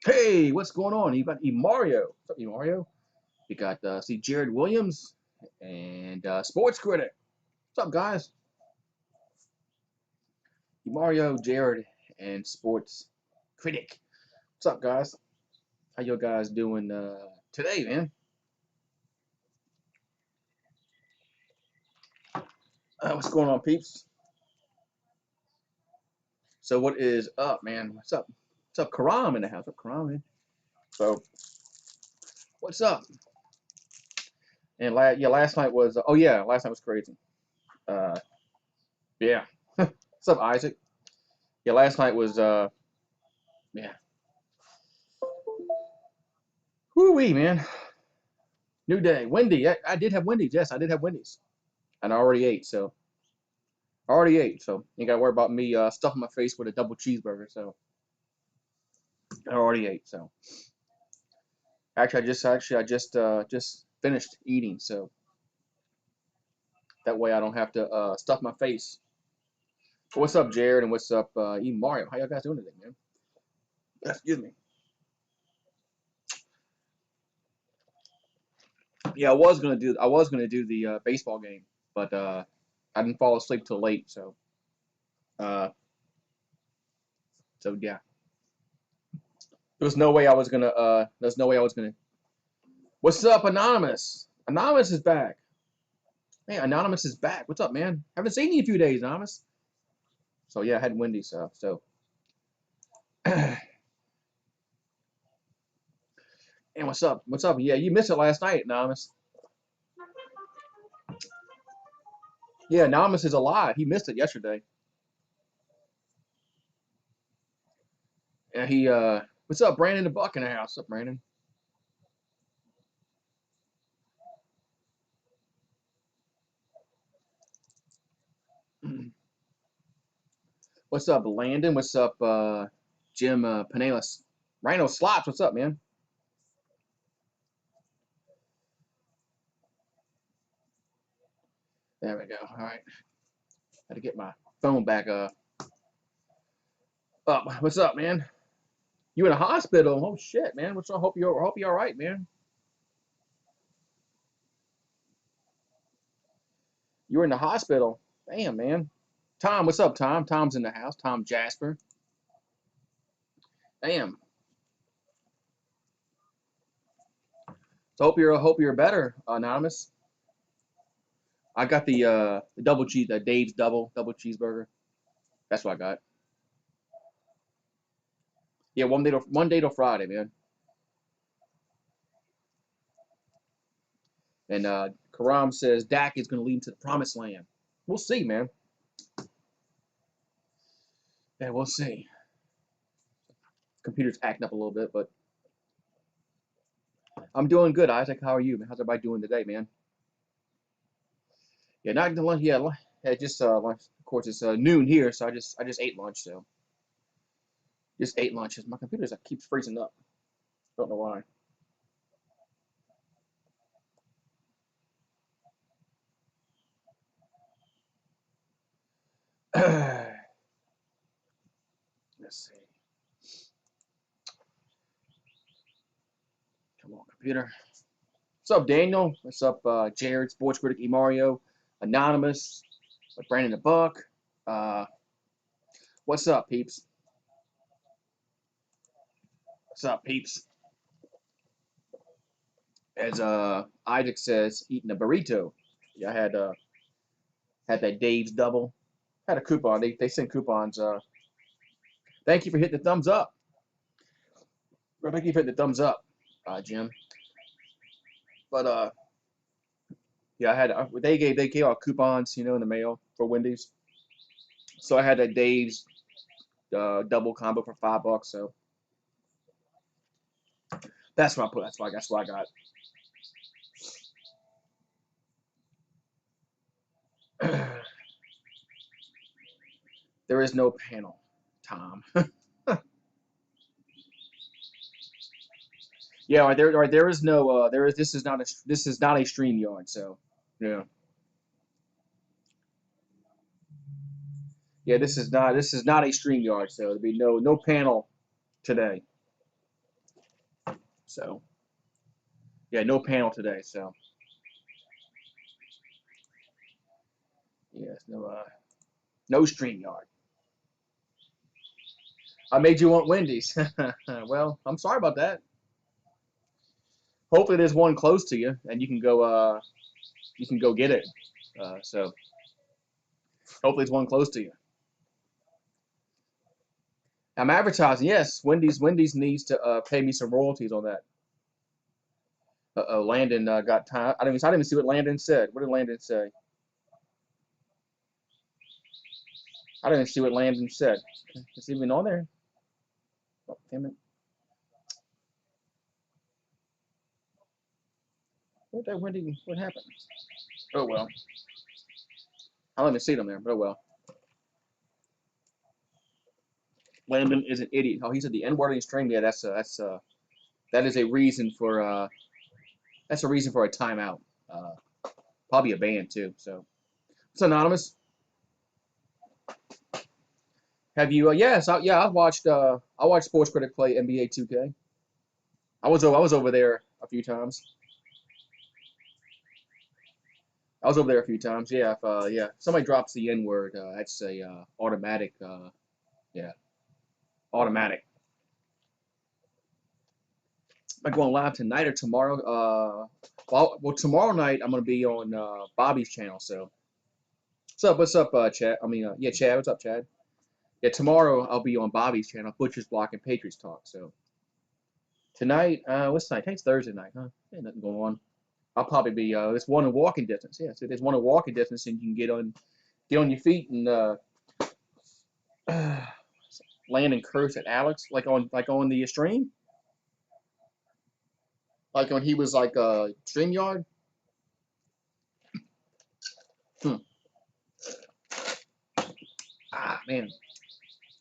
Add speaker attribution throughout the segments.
Speaker 1: Hey, what's going on? You got Mario. What's up, Mario? You got see Jared Williams and Sports Critic. What's up, guys? Mario, Jared, and Sports Critic. What's up, guys? How you guys doing today, man? What's going on, peeps? So what is up, man? What's up? What's up, Karam in the house? What's up, Karam, man? So what's up? And last night was last night was crazy. Uh, yeah. What's up, Isaac? Yeah, last night was yeah. Whoo wee, man. New day. Wendy. I did have Wendy's. Yes, I did have Wendy's. And I already ate, so you gotta worry about me stuffing my face with a double cheeseburger. So I already ate. So I just finished eating, so that way I don't have to stuff my face. What's up, Jared, and what's up, Mario? How y'all guys doing today, man? Excuse me. Yeah, I was gonna do the baseball game, but I didn't fall asleep till late, so uh, yeah. There's no way I was gonna. What's up, Anonymous? Anonymous is back. Hey, Anonymous is back. What's up, man? Haven't seen you in a few days, Anonymous. So yeah, I had Wendy's. And what's up? What's up? Yeah, you missed it last night, Anonymous. Yeah, Anonymous is alive. He missed it yesterday. And what's up, Brandon the Buck in the house? What's up, Brandon? What's up, Landon? What's up, Jim Panelas? Rhino Slops, what's up, man? There we go. All right. Had to get my phone back up. What's up, man? You in a hospital? Oh shit, man. What's up? Hope you're all right, man. You were in the hospital. Damn, man. Tom, what's up, Tom? Tom's in the house. Tom Jasper. Damn. So hope you're better, Anonymous. I got the double cheese, Dave's double cheeseburger. That's what I got. Yeah, one day till Friday, man. And Karam says Dak is going to lead him to the promised land. We'll see, man. Yeah, we'll see. Computer's acting up a little bit, but I'm doing good, Isaac. How are you, man? How's everybody doing today, man? Yeah, not the lunch. Yeah, just lunch. Of course, it's noon here, so I just ate lunch. So just ate lunch. My computer keeps freezing up. Don't know why. Let's see. Come on, computer. What's up, Daniel? What's up, Jared, Sports Critic, Mario, Anonymous, Brandon the Buck? Uh, what's up, peeps? What's up, peeps? As Isaac says, eating a burrito. Yeah, I had that Dave's double. Had a coupon. They send coupons. Thank you for hitting the thumbs up. Thank you for hitting the thumbs up, Jim. But yeah, I had they gave out coupons, in the mail for Wendy's. So I had a Dave's double combo for $5. So that's what I put. That's what I got. There is no panel, Tom. Yeah, there is no there is this is not a stream yard. So yeah, yeah, this is not a stream yard. So there'll be no panel today. So yeah, no panel today. So yes, no StreamYard. I made you want Wendy's. Well, I'm sorry about that. Hopefully there's one close to you and you can go get it. So hopefully there's one close to you. I'm advertising. Yes, Wendy's needs to pay me some royalties on that. Landon got time. I didn't even see what Landon said. What did Landon say? I didn't even see what Landon said. Is he even on there? Oh, damn it. What happened? Oh well. I don't even see them there, but oh well. Landon is an idiot. Oh, he said the N-word in his stream. Yeah, that is a reason for that's a reason for a timeout. Uh, Probably a ban too. So it's anonymous. Have you? Yes, yeah. I watched Sports Critic play NBA 2K. I was over there a few times. I was over there a few times. Yeah, if somebody drops the N word, I'd say automatic. Yeah, automatic. Am I going live tonight or tomorrow? Well, tomorrow night I'm gonna be on Bobby's channel. So what's up? What's up, Chad? Yeah, Chad. What's up, Chad? Yeah, tomorrow I'll be on Bobby's channel, Butcher's Block and Patriots Talk. So tonight, what's tonight? Tonight's Thursday night, huh? Ain't nothing going on. I'll probably be there's one in walking distance. Yeah, so there's one in walking distance, and you can get on your feet and land and curse at Alex like on the stream, like when he was like StreamYard. Hmm. Ah man,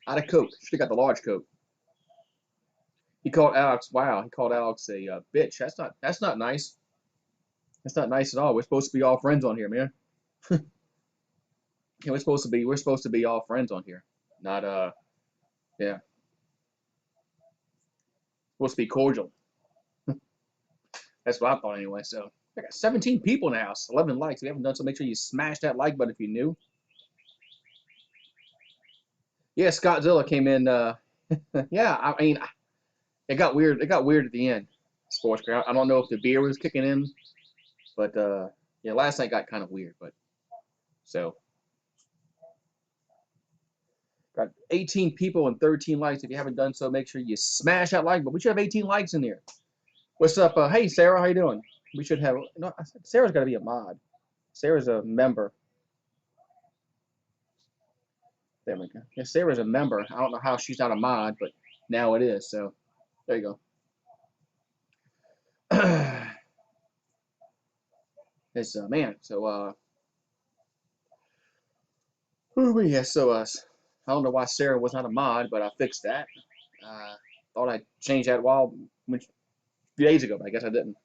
Speaker 1: out of Coke. Should have got the large Coke. He called Alex. Wow, he called Alex a bitch. That's not nice. That's not nice at all. We're supposed to be all friends on here, man. Yeah, we're supposed to be all friends on here. Not yeah, supposed to be cordial. That's what I thought anyway. So I got 17 people in the house, 11 likes. If you haven't done so, make sure you smash that like button if you're new. Yeah, Scottzilla came in. Yeah, I mean, it got weird. It got weird at the end. Sports crowd. I don't know if the beer was kicking in, but yeah, last night got kind of weird. But so got 18 people and 13 likes. If you haven't done so, make sure you smash that like button. We should have 18 likes in there. What's up? Hey, Sarah, how you doing? We should have. No, Sarah's got to be a mod. Sarah's a member. There we go. Yeah, Sarah's a member. I don't know how she's not a mod, but now it is. So there you go. It's man. So who are we? Yeah. So I don't know why Sarah was not a mod, but I fixed that. Thought I changed that a few days ago, but I guess I didn't.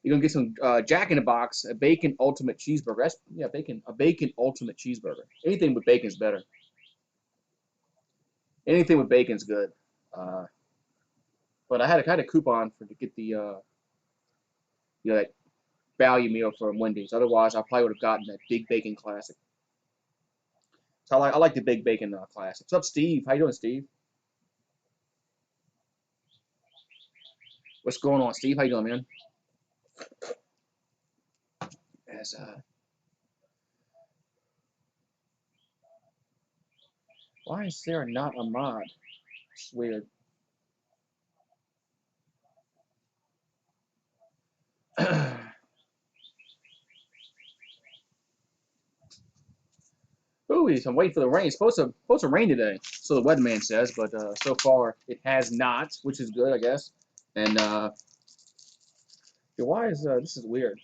Speaker 1: You're gonna get some Jack in the Box, a bacon ultimate cheeseburger. That's yeah, a bacon ultimate cheeseburger. Anything with bacon's better. Anything with bacon's good. Uh, but I had a coupon to get the that value meal from Wendy's. Otherwise, I probably would have gotten that big bacon classic. So I like the big bacon classic. What's up, Steve? How you doing, Steve? What's going on, Steve? How you doing, man? As why is Sarah not a mod? It's weird. Ooh, I'm waiting for the rain. It's supposed to rain today, so the weatherman says, but so far it has not, which is good, I guess. And yeah, why is this is weird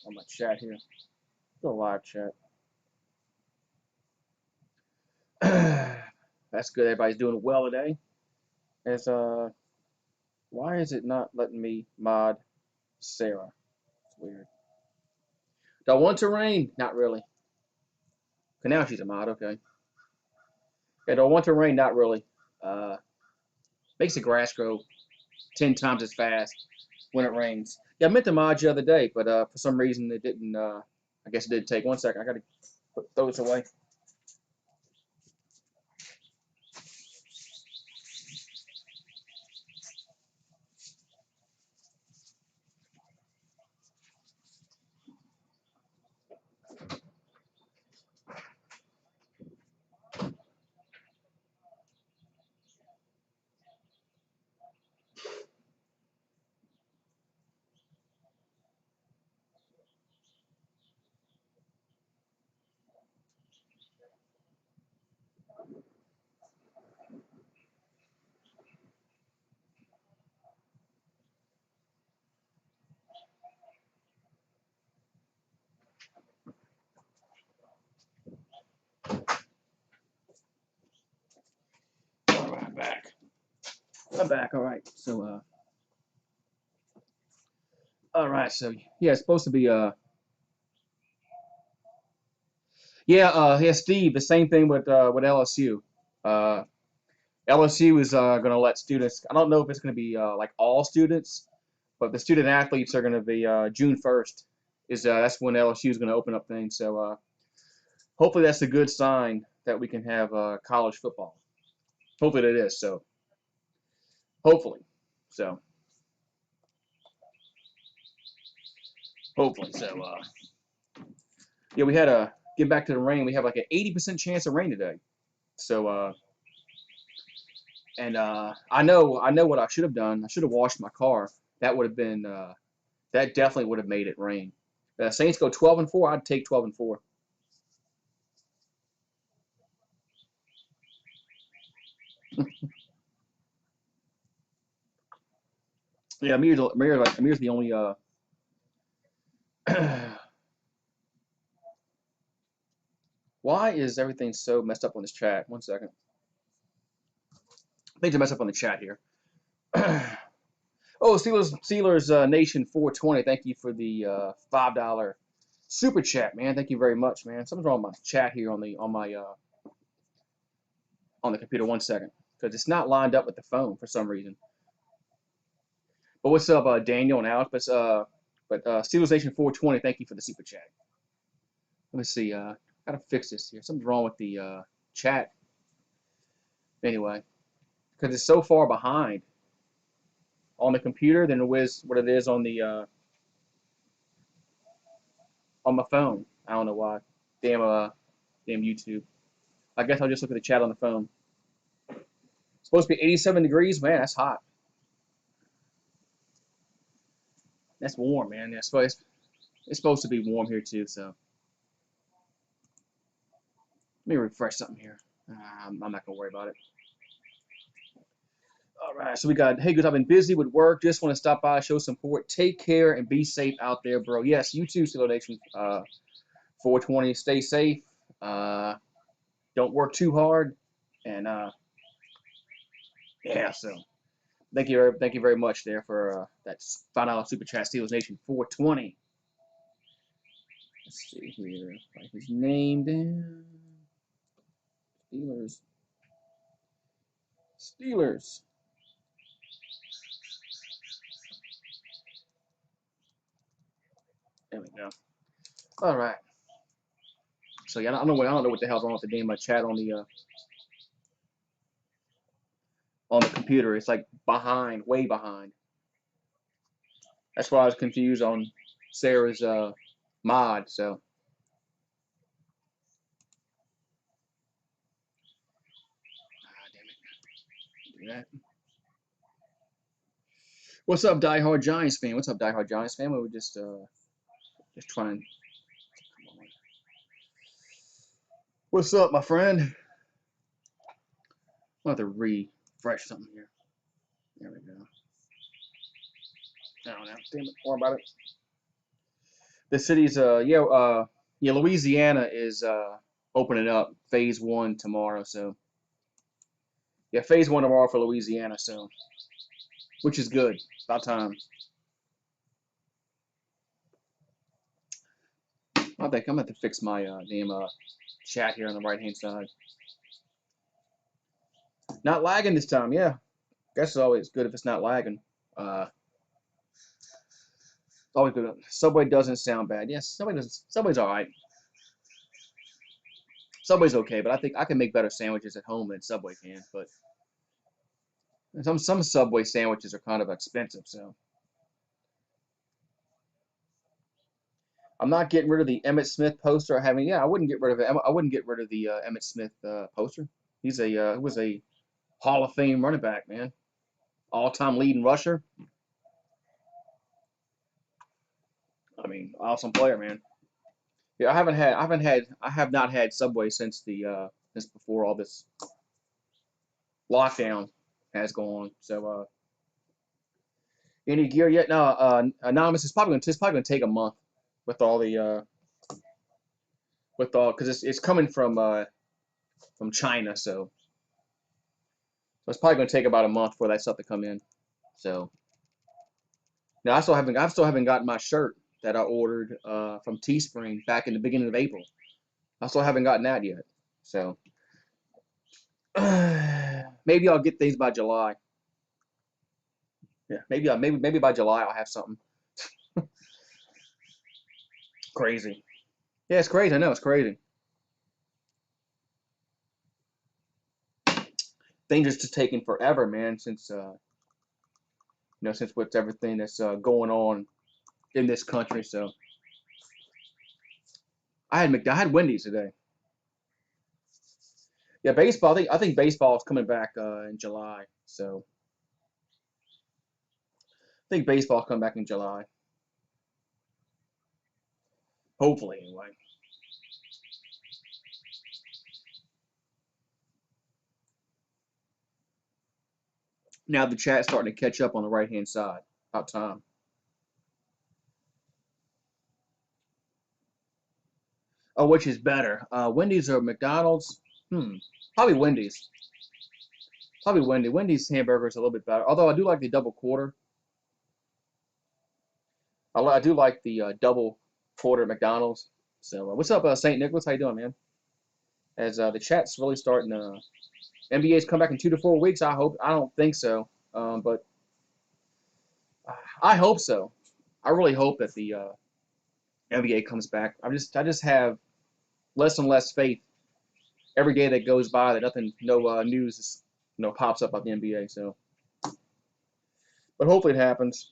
Speaker 1: on my chat here? Go live chat. That's good. Everybody's doing well today. As why is it not letting me mod Sarah? It's weird. Do I want to rain? Not really. Okay, now she's a mod. Okay. Yeah, do I want to rain? Not really. Makes the grass grow 10 times as fast when it rains. Yeah, I meant to mod you the other day, but for some reason it didn't. I guess it didn't take. 1 second. I gotta put those away. All right, I'm back. I'm back. All right. So all right. So yeah, it's supposed to be yeah, Steve. The same thing with LSU. Uh, LSU is going to let students. I don't know if it's going to be like all students, but the student athletes are going to be June 1st. Is That's when LSU is going to open up things. So hopefully that's a good sign that we can have college football. Hopefully it is. So hopefully, so hopefully so. Yeah, we had a get back to the rain. We have like an 80% chance of rain today. So I know what I should have done. I should have washed my car. That would have been that definitely would have made it rain. Saints go 12-4. I'd take 12-4. Yeah, Amir's the only. Why is everything so messed up on this chat? 1 second. Things are messed up on the chat here. Oh, Steelers Nation 420. Thank you for the $5 super chat, man. Thank you very much, man. Something's wrong with my chat here on the computer. 1 second, because it's not lined up with the phone for some reason. But what's up, Daniel and Alex? But Steelers Nation 420. Thank you for the super chat. Let me see. Gotta fix this here. Something's wrong with the chat. Anyway, because it's so far behind on the computer than it is what it is on the on my phone. I don't know why. Damn YouTube. I guess I'll just look at the chat on the phone. It's supposed to be 87 degrees. Man, that's hot. That's warm, man. Yeah, it's supposed to be warm here too. So let me refresh something here. I'm not gonna worry about it. All right, so we got, hey, good. I've been busy with work. Just want to stop by, show support. Take care and be safe out there, bro. Yes, you too, Steelers Nation. 420. Stay safe. Don't work too hard, and yeah. So thank you very much there for that $5 super chat, Steelers Nation 420. Let's see here. Write his name down. Steelers. Steelers. There we go. All right. So yeah, I don't know what the hell's wrong with the damn chat on the computer. It's like behind, way behind. That's why I was confused on Sarah's mod. So damn it. What's up, diehard Giants fan? What's up, diehard Giants fan? We were just trying. What's up, my friend? I'll have to refresh something here. There we go. I don't know. Damn it. More about it. The city's Louisiana is opening up phase 1 tomorrow. So yeah, phase 1 tomorrow for Louisiana. So which is good. About time. I think I'm gonna have to fix my damn chat here on the right hand side. Not lagging this time. Yeah, guess it's always good if it's not lagging. Uh, always good. Subway doesn't sound bad. Yes, Subway doesn't. Subway's all right. Subway's okay, but I think I can make better sandwiches at home than Subway can. But some Subway sandwiches are kind of expensive, so I'm not getting rid of the Emmitt Smith poster. I wouldn't get rid of it. I wouldn't get rid of the Emmitt Smith poster. He's a he was a Hall of Fame running back, man. All-time leading rusher. I mean, awesome player, man. Yeah, I have not had Subway since before all this lockdown has gone. So any gear yet? No. Anonymous is probably gonna take a month with all the with all because it's coming from China, so it's probably gonna take about a month for that stuff to come in. So now I still haven't gotten my shirt that I ordered from Teespring back in the beginning of April. I still haven't gotten that yet. So maybe I'll get things by July. Yeah, maybe by July I'll have something crazy. Yeah, it's crazy. I know it's crazy. Things are just taking forever, man. Since since what's everything that's going on in this country. So I had Wendy's today. Yeah, baseball. I think baseball is coming back in July. So I think baseball coming back in July. Hopefully, anyway. Now the chat's starting to catch up on the right hand side. About time. Oh, which is better, Wendy's or McDonald's? Hmm. Probably Wendy's. Probably Wendy's. Wendy's hamburgers a little bit better. Although I do like the double quarter. I do like the double quarter at McDonald's. So what's up, St. Nicholas? How you doing, man? As the chat's really starting to NBA's come back in 2 to 4 weeks. I hope. I don't think so, but I hope so. I really hope that the NBA comes back. I just have less and less faith every day that goes by that no news pops up about the NBA. So, but hopefully it happens.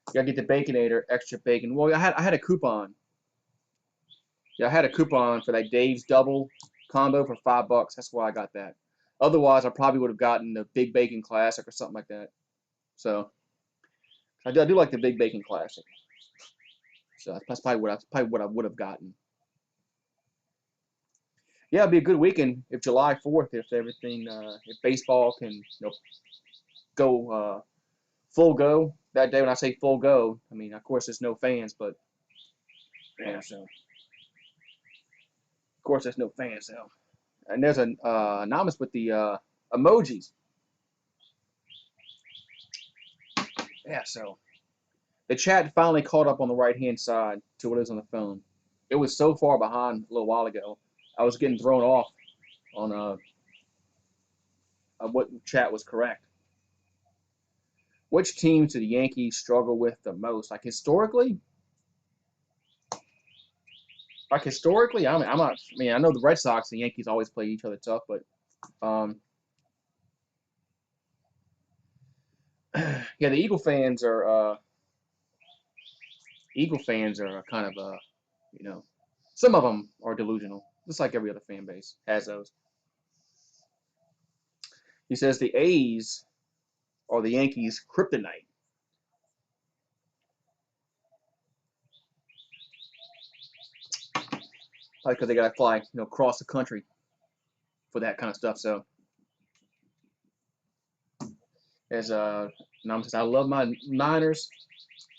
Speaker 1: You gotta get the Baconator, extra bacon. Well, I had a coupon. Yeah, I had a coupon for that Dave's double combo for $5. That's why I got that. Otherwise, I probably would have gotten the Big Bacon Classic or something like that. So I do like the Big Bacon Classic. So that's probably what I would have gotten. Yeah, it'd be a good weekend if July 4th, if everything, if baseball can go full go that day. When I say full go, I mean of course there's no fans, but yeah, so of course there's no fans. So and there's an anonymous with the emojis. Yeah, so the chat finally caught up on the right hand side to what is on the phone. It was so far behind a little while ago. I was getting thrown off on what chat was correct. Which teams do the Yankees struggle with the most? Historically, I mean, I'm not. I mean, I know the Red Sox and Yankees always play each other tough, but um, yeah, the Eagle fans are kind of you know, some of them are delusional, just like every other fan base has those. He says the A's are the Yankees' kryptonite. Probably because they got to fly, across the country for that kind of stuff. So, as Nam says, I love my Niners,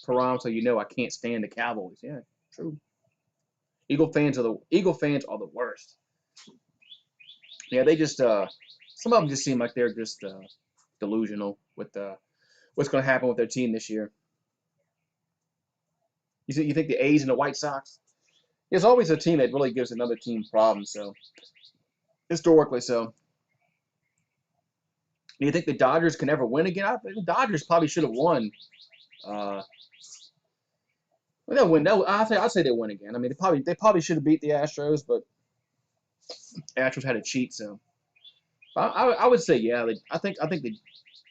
Speaker 1: Param, so I can't stand the Cowboys. Yeah, true. Eagle fans are the worst. Yeah, they just some of them just seem like they're just delusional with what's going to happen with their team this year. You think the A's and the White Sox? There's always a team that really gives another team problems. So historically, so Do you think the Dodgers can ever win again? I think the Dodgers probably should have won. Uh, well, they'll win. I'd say they win again. I mean, they probably should have beat the Astros, but Astros had to cheat. So I would say yeah. I think the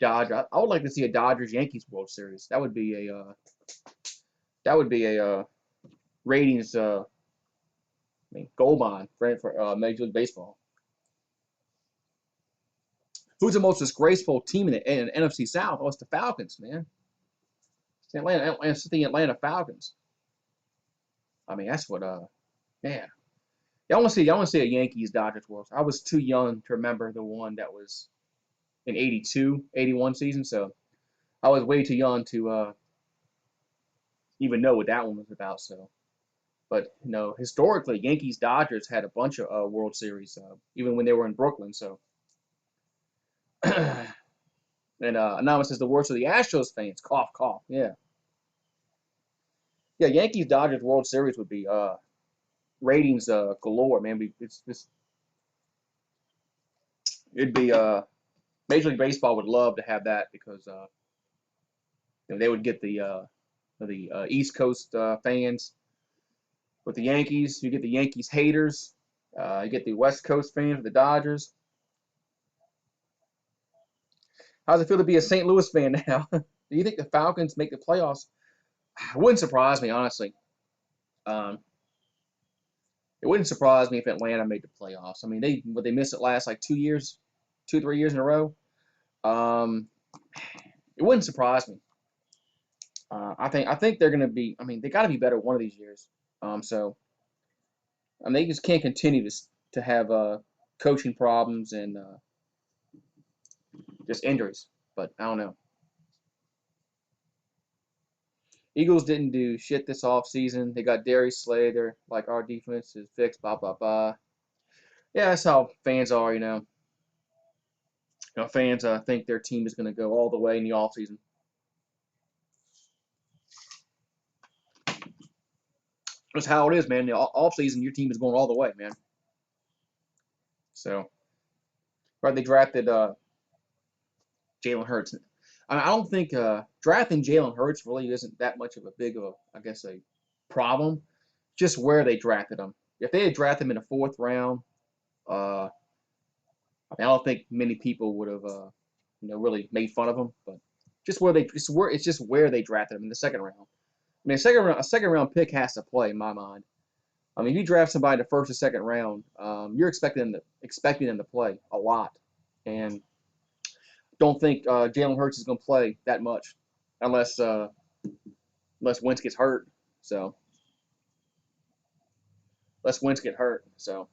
Speaker 1: Dodgers. I would like to see a Dodgers Yankees World Series. That would be a ratings gold mine for Major League Baseball. Who's the most disgraceful team in the NFC South? Oh, it's the Falcons, man. It's the Atlanta Falcons. I mean, that's what man. I want to see a Yankees Dodgers World. I was too young to remember the one that was in 82, 81 season, so I was way too young to even know what that one was about. So, but historically, Yankees Dodgers had a bunch of World Series, even when they were in Brooklyn. So, and Anonymous says the worst of the Astros fans. Cough, cough. Yeah, yeah. Yankees Dodgers World Series would be ratings galore, man. It'd be Major League Baseball would love to have that because they would get the East Coast fans with the Yankees. You get the Yankees haters. You get the West Coast fans with the Dodgers. How's it feel to be a St. Louis fan now? Do you think the Falcons make the playoffs? It wouldn't surprise me, honestly. Um, it wouldn't surprise me if Atlanta made the playoffs. I mean, they missed it last like 2 years, 2, 3 years in a row. Um, it wouldn't surprise me. I think they're going to be. I mean, they got to be better one of these years. So I mean, they just can't continue to have coaching problems and just injuries. But I don't know. Eagles didn't do shit this offseason. They got Darius Slay. They're like, our defense is fixed, blah, blah, blah. Yeah, that's how fans are, fans think their team is going to go all the way in the offseason. That's how it is, man. The offseason, your team is going all the way, man. So, right, they drafted Jalen Hurts. I don't think drafting Jalen Hurts really isn't that much of a big of a, I guess, a problem. Just where they drafted him. If they had drafted him in the fourth round, I don't think many people would have, really made fun of him. But it's just where they drafted him in the second round. I mean, a second round pick has to play in my mind. I mean, if you draft somebody in the first or second round, you're expecting them to play a lot, and don't think Jalen Hurts is going to play that much unless Wentz gets hurt. So unless Wentz get hurt, so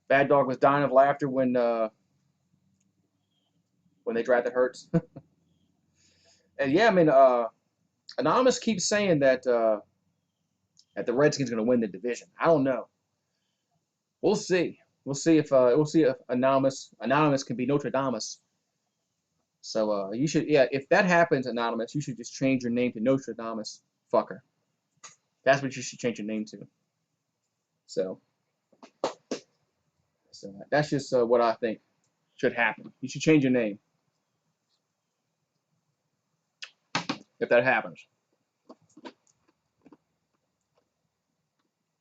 Speaker 1: Bad Dog was dying of laughter when they drafted Hurts. And yeah, I mean, Anonymous keeps saying that the Redskins are going to win the division. I don't know. We'll see. We'll see if Anonymous can be Notre Dame. So you should, yeah, if that happens, Anonymous, you should just change your name to Notre Dame fucker. That's what you should change your name to. So that's just what I think should happen. You should change your name if that happens.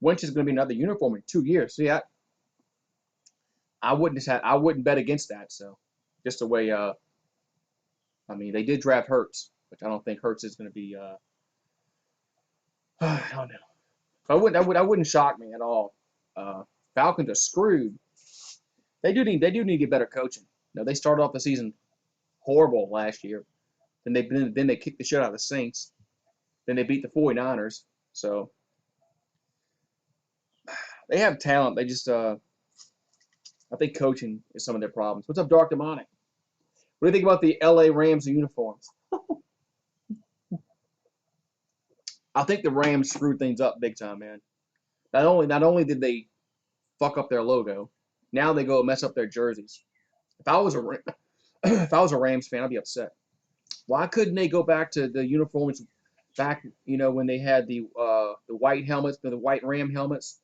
Speaker 1: Wentz is going to be another uniform in 2 years. See, I wouldn't bet against that. So just the way I mean, they did draft Hurts, which I don't think Hurts is going to be. I don't know. I wouldn't shock me at all. Falcons are screwed. They do need to get better coaching. They started off the season horrible last year. Then they kicked the shit out of the Saints. Then they beat the 49ers. So they have talent. They just I think coaching is some of their problems. What's up, Dark Demonic? What do you think about the LA Rams uniforms? I think the Rams screwed things up big time, man. Not only did they fuck up their logo, now they go mess up their jerseys. If I was a if I was a Rams fan, I'd be upset. Why couldn't they go back to the uniforms back, when they had the white helmets, the white Ram helmets?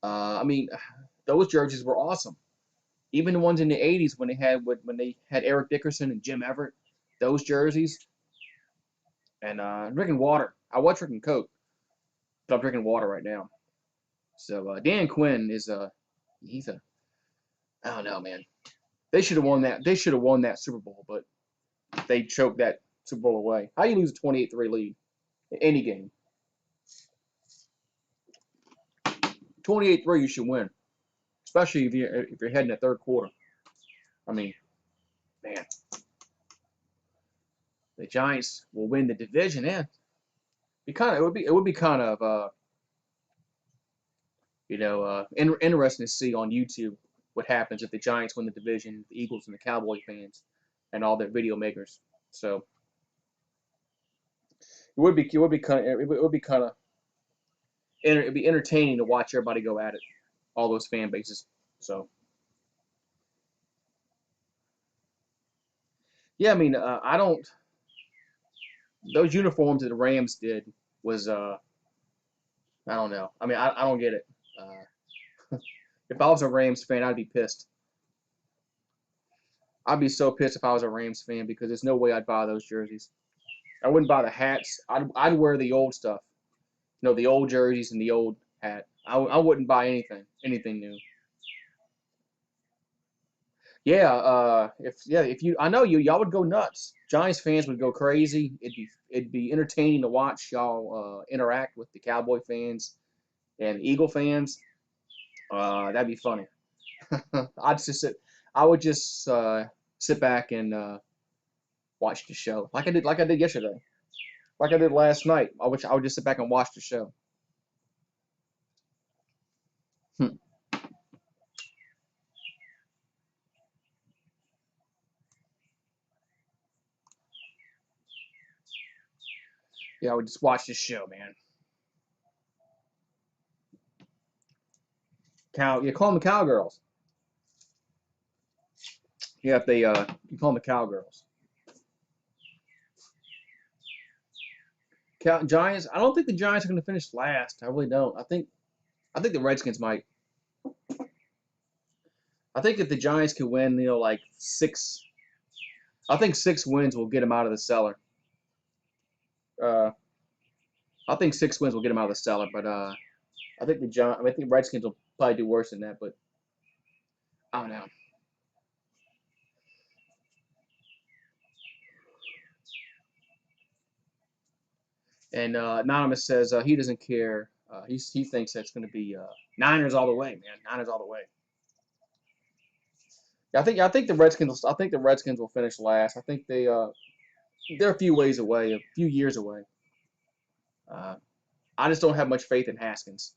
Speaker 1: I mean, those jerseys were awesome. Even the ones in the '80s when they had Eric Dickerson and Jim Everett, those jerseys. And I'm drinking water. I was drinking Coke, but I'm drinking water right now. So Dan Quinn is he's a I don't know, man. They should have won that. They should have won that Super Bowl, but they choked that Super Bowl away. How do you lose a 28-3 lead in any game? 28-3, you should win, especially if you're heading the third quarter. I mean, man, the Giants will win the division. Yeah, it would be kind of interesting to see on YouTube what happens if the Giants win the division, the Eagles and the Cowboy fans, and all their video makers. So it'd be entertaining to watch everybody go at it, all those fan bases. So yeah, I mean, I don't those uniforms that the Rams did was I don't know. I mean, I don't get it. If I was a Rams fan, I'd be pissed. I'd be so pissed if I was a Rams fan because there's no way I'd buy those jerseys. I wouldn't buy the hats. I'd wear the old stuff. The old jerseys and the old hat. I wouldn't buy anything new. Yeah, if you, I know y'all would go nuts. Giants fans would go crazy. It'd be entertaining to watch y'all interact with the Cowboy fans and Eagle fans. That'd be funny. I'd just sit, I would just sit back and watch the show like I did yesterday, like I did last night. I would just sit back and watch the show. Hmm. Yeah, I would just watch the show, man. You call them the Cowgirls. Yeah, if they you call them the Cowgirls. Giants. I don't think the Giants are going to finish last. I really don't. I think the Redskins might. I think if the Giants could win, like six. I think 6 wins will get them out of the cellar. Uh, I think 6 wins will get them out of the cellar, but I think the Redskins will probably do worse than that. But I don't know. And Anonymous says he doesn't care. He thinks that's going to be Niners all the way, man. Niners all the way. Yeah, I think the Redskins. I think the Redskins will finish last. I think they're a few ways away, a few years away. Uh, I just don't have much faith in Haskins.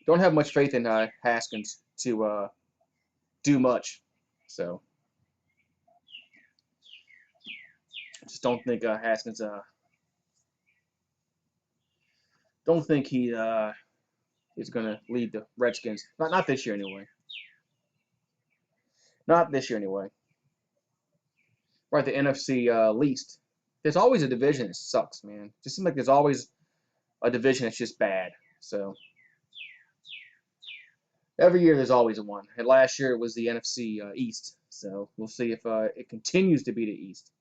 Speaker 1: Don't have much faith in Haskins to do much. So I just don't think Haskins. Don't think he is going to lead the Redskins. Not this year anyway. Not this year anyway. Right, the NFC least. There's always a division that sucks, man. Just seems like there's always a division that's just bad. So every year there's always one. And last year it was the NFC East. So we'll see if it continues to be the East.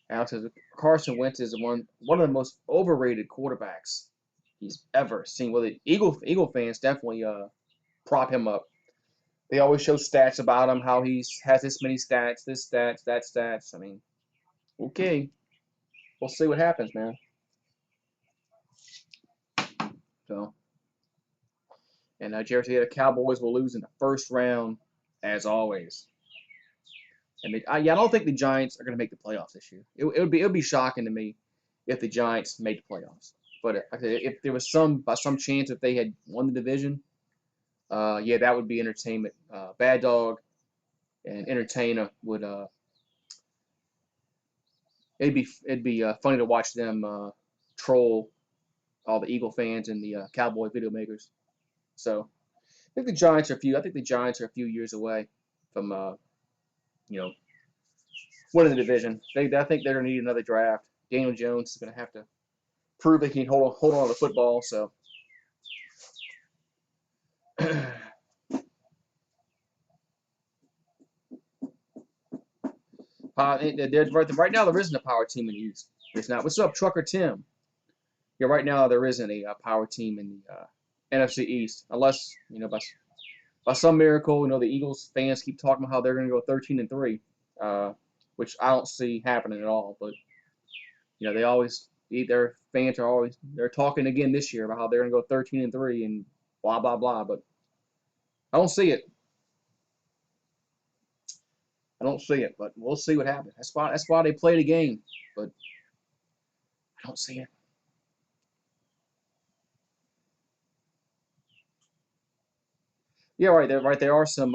Speaker 1: Alex says Carson Wentz is one of the most overrated quarterbacks he's ever seen. Well, the Eagle fans definitely prop him up. They always show stats about him, how he has this many stats, this stats, that stats. I mean, okay, we'll see what happens, man. So, and Jared said the Cowboys will lose in the first round, as always. And I don't think the Giants are going to make the playoffs this year. It would be shocking to me if the Giants made the playoffs. But if there was by some chance if they had won the division, yeah, that would be entertainment. Bad Dog and Entertainer would it'd be funny to watch them troll all the Eagle fans and the Cowboy video makers. So I think the Giants are a few years away from you know winning the division. I think they're gonna need another draft. Daniel Jones is gonna have to prove that he can hold on to the football. So Right now, there isn't a power team in the East. It's not. What's up, Trucker Tim? Yeah, right now there isn't a power team in the NFC East, unless by some miracle, the Eagles fans keep talking about how they're going to go 13-3, which I don't see happening at all. But they always their fans are always they're talking again this year about how they're going to go 13-3 and blah blah blah. But I don't see it. I don't see it. But we'll see what happens. That's why they play the game. But I don't see it. Yeah, right. There are some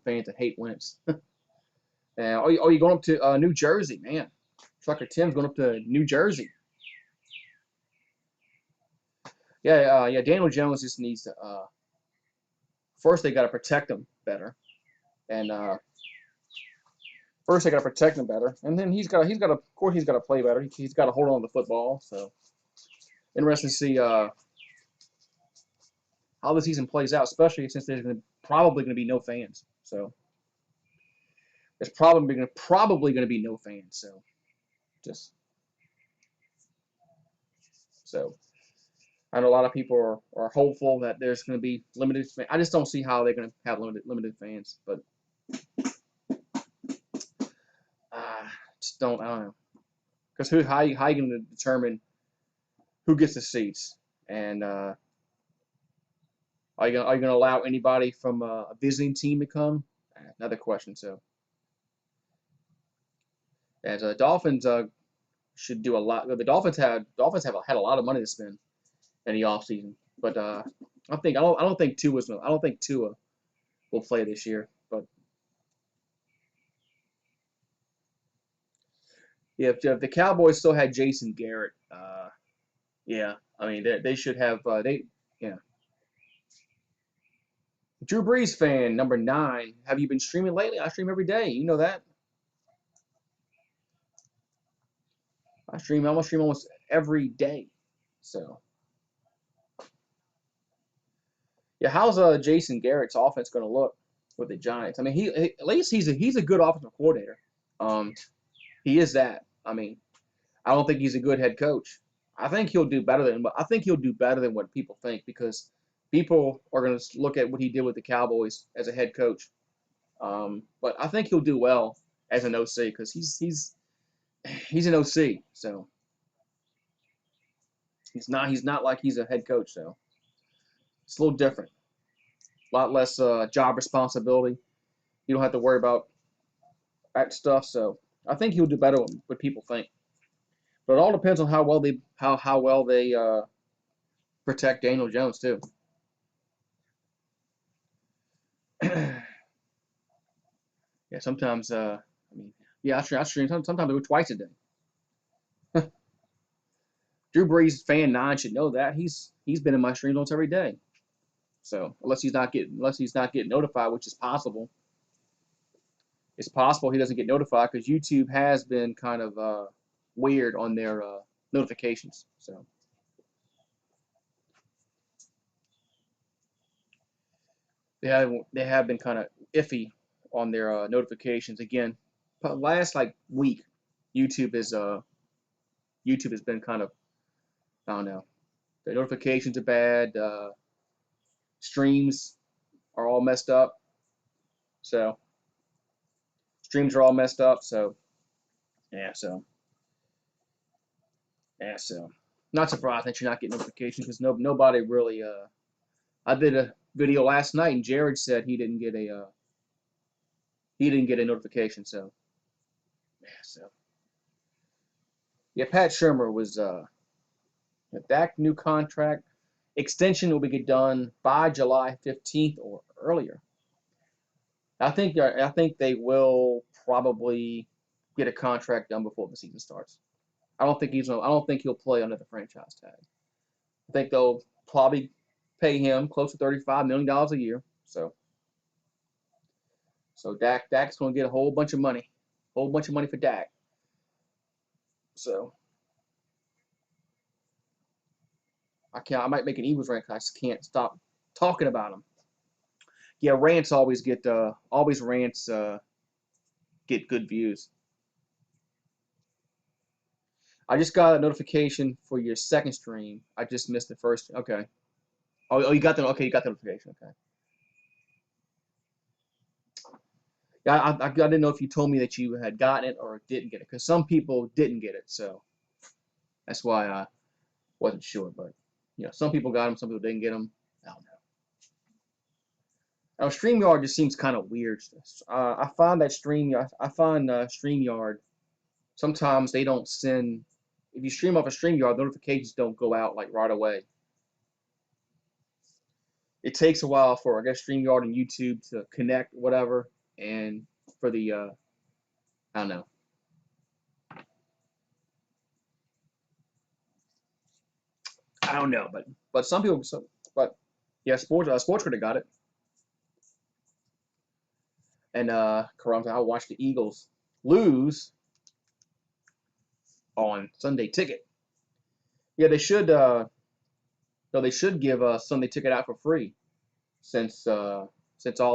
Speaker 1: fans that hate Wentz. And you're going up to New Jersey, man. Trucker Tim's going up to New Jersey. Yeah. Daniel Jones just needs to. First, they got to protect him better, and and then of course, he's got to play better. He's got to hold on to the football. So interesting to see how the season plays out, especially since there's probably going to be no fans. So there's probably going to be no fans. So just so. I know a lot of people are hopeful that there's going to be limited fans. I just don't see how they're going to have limited fans. But just don't. I don't know. Because how you going to determine who gets the seats? And are you going to allow anybody from a visiting team to come? Another question. So, as Dolphins should do a lot. The Dolphins have had a lot of money to spend in the offseason. But I don't think Tua will play this year. But yeah, if the Cowboys still had Jason Garrett, yeah, I mean they should have yeah. Drew Brees fan number 9. Have you been streaming lately? I stream every day. You know that. I almost stream almost every day. So yeah, how's Jason Garrett's offense going to look with the Giants? I mean, at least he's a good offensive coordinator. Um, he is that. I mean, I don't think he's a good head coach. I think he'll do better than what people think because people are going to look at what he did with the Cowboys as a head coach. But I think he'll do well as an OC because he's an OC, so he's not like he's a head coach. So it's a little different, a lot less job responsibility. You don't have to worry about that stuff. So I think he'll do better than what people think. But it all depends on how well they protect Daniel Jones too. Yeah, sometimes I mean, yeah, I stream. Sometimes I do it twice a day. Drew Brees fan 9 should know that he's been in my streams almost every day. So unless he's not getting notified, which is possible, it's possible he doesn't get notified because YouTube has been kind of weird on their notifications. So they have been kind of iffy on their notifications. Again, last like week, YouTube is YouTube has been kind of, I don't know. The notifications are bad. Streams are all messed up. So streams are all messed up. So yeah. So not surprised that you're not getting notifications because nobody really. I did a video last night and Jared said he didn't get a notification. So yeah. So yeah. Pat Shermer was that new contract extension will be get done by July 15th or earlier. I think they will probably get a contract done before the season starts. I don't think he'll play under the franchise tag. I think they'll probably pay him close to $35 million a year. So Dak's going to get a whole bunch of money for Dak. So I might make an Eagles rant. I just can't stop talking about him. Yeah, rants always get get good views. I just got a notification for your second stream. I just missed the first. Okay. Oh, you got the okay. You got the notification. Okay. Yeah, I didn't know if you told me that you had gotten it or didn't get it, because some people didn't get it, so that's why I wasn't sure. But some people got them, some people didn't get them. I don't know. Now, StreamYard just seems kind of weird. I find that StreamYard. Sometimes they don't send. If you stream off a StreamYard, notifications don't go out like right away. It takes a while for, I guess, StreamYard and YouTube to connect, whatever, and for the I don't know. I don't know, but some people, but yeah, sports critic got it, and I watched the Eagles lose on Sunday Ticket. Yeah, they should. No, they should give a Sunday Ticket out for free, since all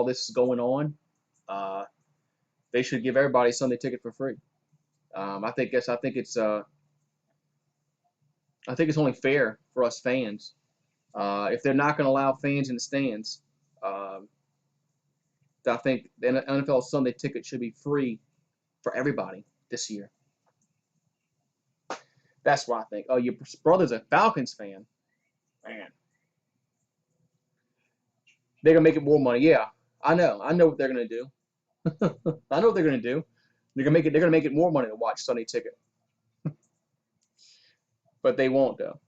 Speaker 1: this is going on. Uh, they should give everybody Sunday Ticket for free. I think it's only fair for us fans. If they're not going to allow fans in the stands, I think the NFL Sunday Ticket should be free for everybody this year. That's what I think. Oh, your brother's a Falcons fan. Man. They're going to make it more money. Yeah, I know. I know what they're going to do. I know what they're going to do. They're going to make it more money to watch Sunday Ticket. But they won't, though.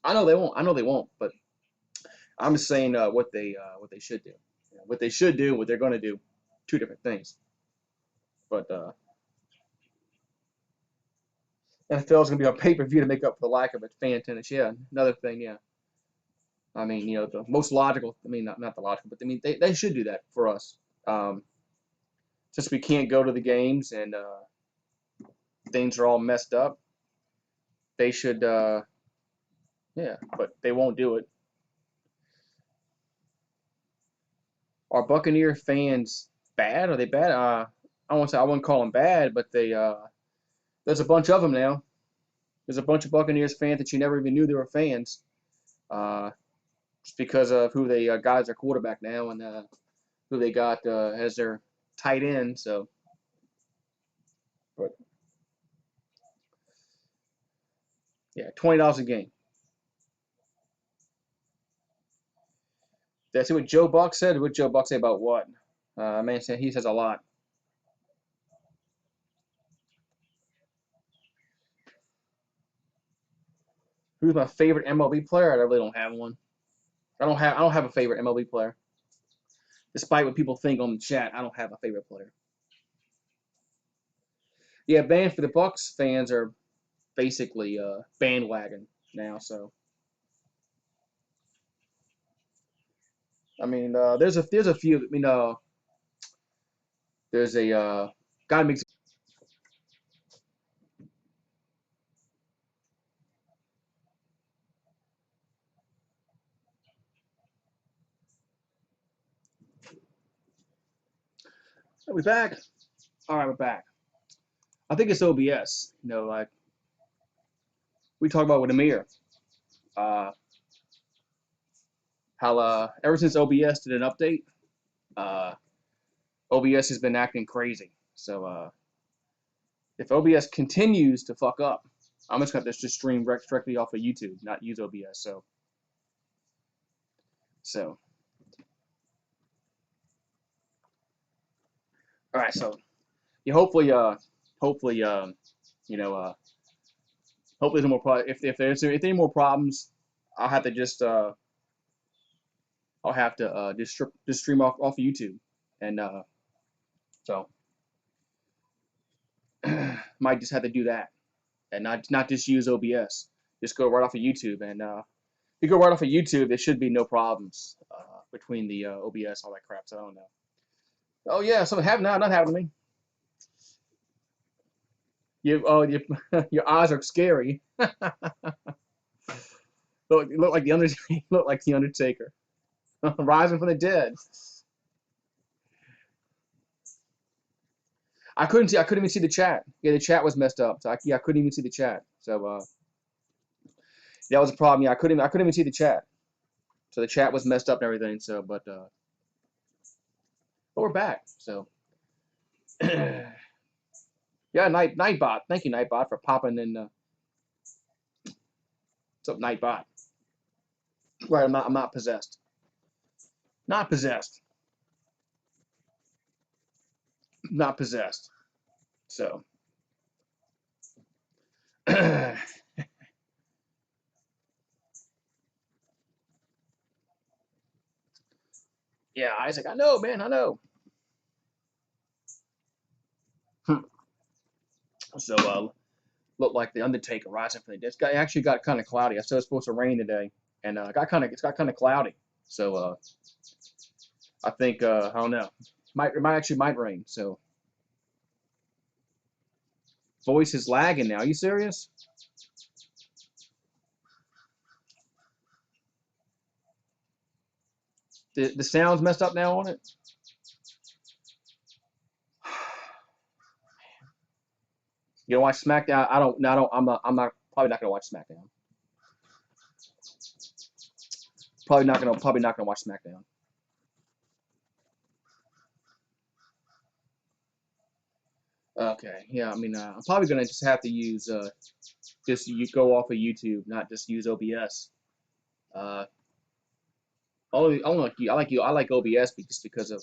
Speaker 1: I know they won't. But I'm just saying what they should do. What they should do, what they're going to do, two different things. But NFL is going to be on pay-per-view to make up for the lack of a fan attendance. Yeah, another thing. Yeah. I mean, the most logical. I mean, not the logical, but I mean, they should do that for us. Since we can't go to the games and things are all messed up, they should. Yeah, but they won't do it. Are Buccaneer fans bad? Are they bad? I wouldn't call them bad, but there's a bunch of them now. There's a bunch of Buccaneers fans that you never even knew they were fans, just because of who they got as their quarterback now and who they got as their tight end. So, but yeah, $20 a game. Did I see what Joe Buck said? What Joe Buck say about what? Man, he says a lot. Who's my favorite MLB player? I really don't have one. I don't have a favorite MLB player. Despite what people think on the chat, I don't have a favorite player. Yeah, for the Bucks fans are basically bandwagon now. So I mean, there's a few. I mean, there's a guy makes. Are we back? All right, we're back. I think it's OBS. Like we talked about with Amir. How ever since OBS did an update, OBS has been acting crazy. So if OBS continues to fuck up, I'm just gonna have to just stream directly off of YouTube, not use OBS. So all right. So yeah, hopefully hopefully there's no more if there's any more problems, I'll have to just just stream off of YouTube, and so might just have to do that, and not just use OBS. Just go right off of YouTube, and if you go right off of YouTube, there should be no problems between the OBS, all that crap. So I don't know. Oh yeah, something happened now. Not happening to me. Your eyes are scary. look like the Undertaker. Look like the Undertaker, rising from the dead. I couldn't even see the chat. Yeah, the chat was messed up. So I couldn't even see the chat. So that was a problem. Yeah, I couldn't even see the chat. So the chat was messed up and everything. So but we're back. So yeah, Nightbot. Thank you, Nightbot, for popping in. What's up, Nightbot? Right, I'm not possessed. Not possessed. Not possessed. So yeah, Isaac, I know, man, I know. So looked like the Undertaker rising from the dead. It's actually got kind of cloudy. I said it's supposed to rain today, and it's got kind of cloudy. So I think I don't know. Might rain. So voice is lagging now. Are you serious? The sound's messed up now on it. You don't watch SmackDown? I don't. No, I don't. I'm not. Probably not gonna watch SmackDown. Probably not gonna watch SmackDown. Okay. Yeah. I mean, I'm probably gonna just have to use just you go off of YouTube, not just use OBS. Uh, only like you. I like OBS just because of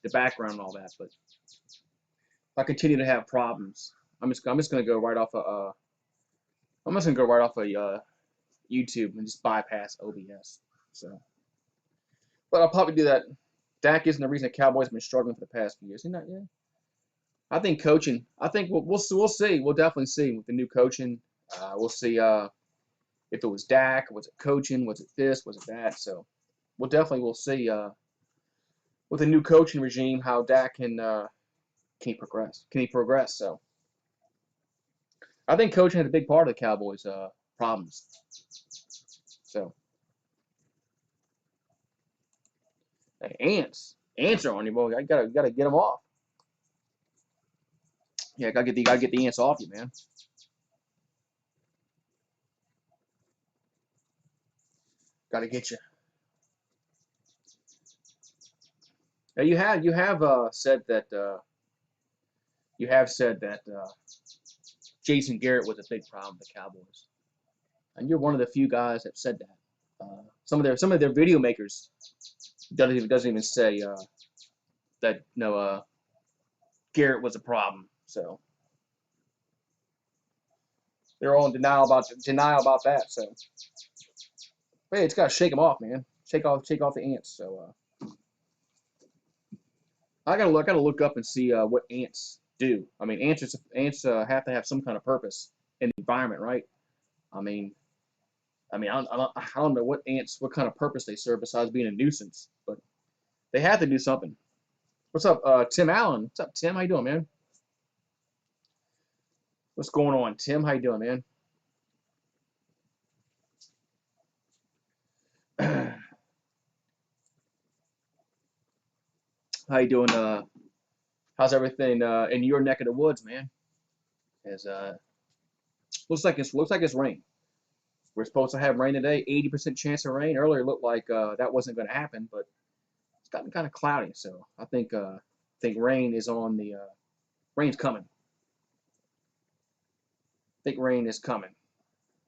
Speaker 1: the background and all that. But if I continue to have problems, I'm just gonna go right off of I'm just gonna go right off of YouTube and just bypass OBS. So, but I'll probably do that. Dak isn't the reason the Cowboys have been struggling for the past few years. Isn't that, yeah? I think coaching. I think we'll see. We'll definitely see with the new coaching. We'll see if it was Dak, was it coaching, was it this, was it that. So we'll see with the new coaching regime how Dak can he progress. Can he progress? So I think coaching had a big part of the Cowboys' problems. So hey, ants are on you, boy. I gotta get them off. Yeah, gotta get the ants off you, man. Gotta get you. Now, you have said that Jason Garrett was a big problem with the Cowboys, and you're one of the few guys that said that. Some of their video makers doesn't even say that no Garrett was a problem. So they're all in denial about that. So hey, it's gotta shake them off, man. Shake off the ants. So I gotta look up and see what ants do. I mean, ants have to have some kind of purpose in the environment, right? I mean, I don't know what kind of purpose they serve besides being a nuisance, but they have to do something. What's up, Tim Allen? What's up, Tim? How you doing, man? What's going on, Tim? How you doing, man? How you doing? How's everything in your neck of the woods, man? As looks like it's rain. We're supposed to have rain today. 80% chance of rain. Earlier it looked like that wasn't going to happen, but it's gotten kind of cloudy. So I think rain is on the rain's coming. I think rain is coming.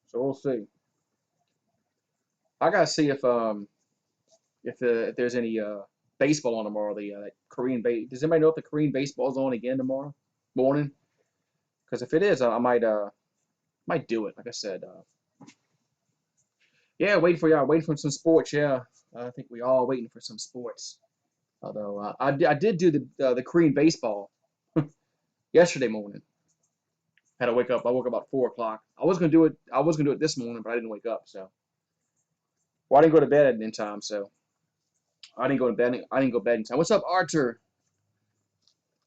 Speaker 1: So we'll see. I gotta see if there's any baseball on tomorrow. The Korean base. Does anybody know if the Korean baseball's on again tomorrow morning? Because if it is, I might do it. Like I said, yeah, waiting for some sports. Yeah, I think we all waiting for some sports. Although I did do the Korean baseball yesterday morning. Had to wake up. I woke up about 4 o'clock. I was gonna do it. I was gonna do it this morning, but I didn't wake up. So, well, I didn't go to bed in time. So I didn't go to bed. I didn't go to bed in time. What's up, Arthur?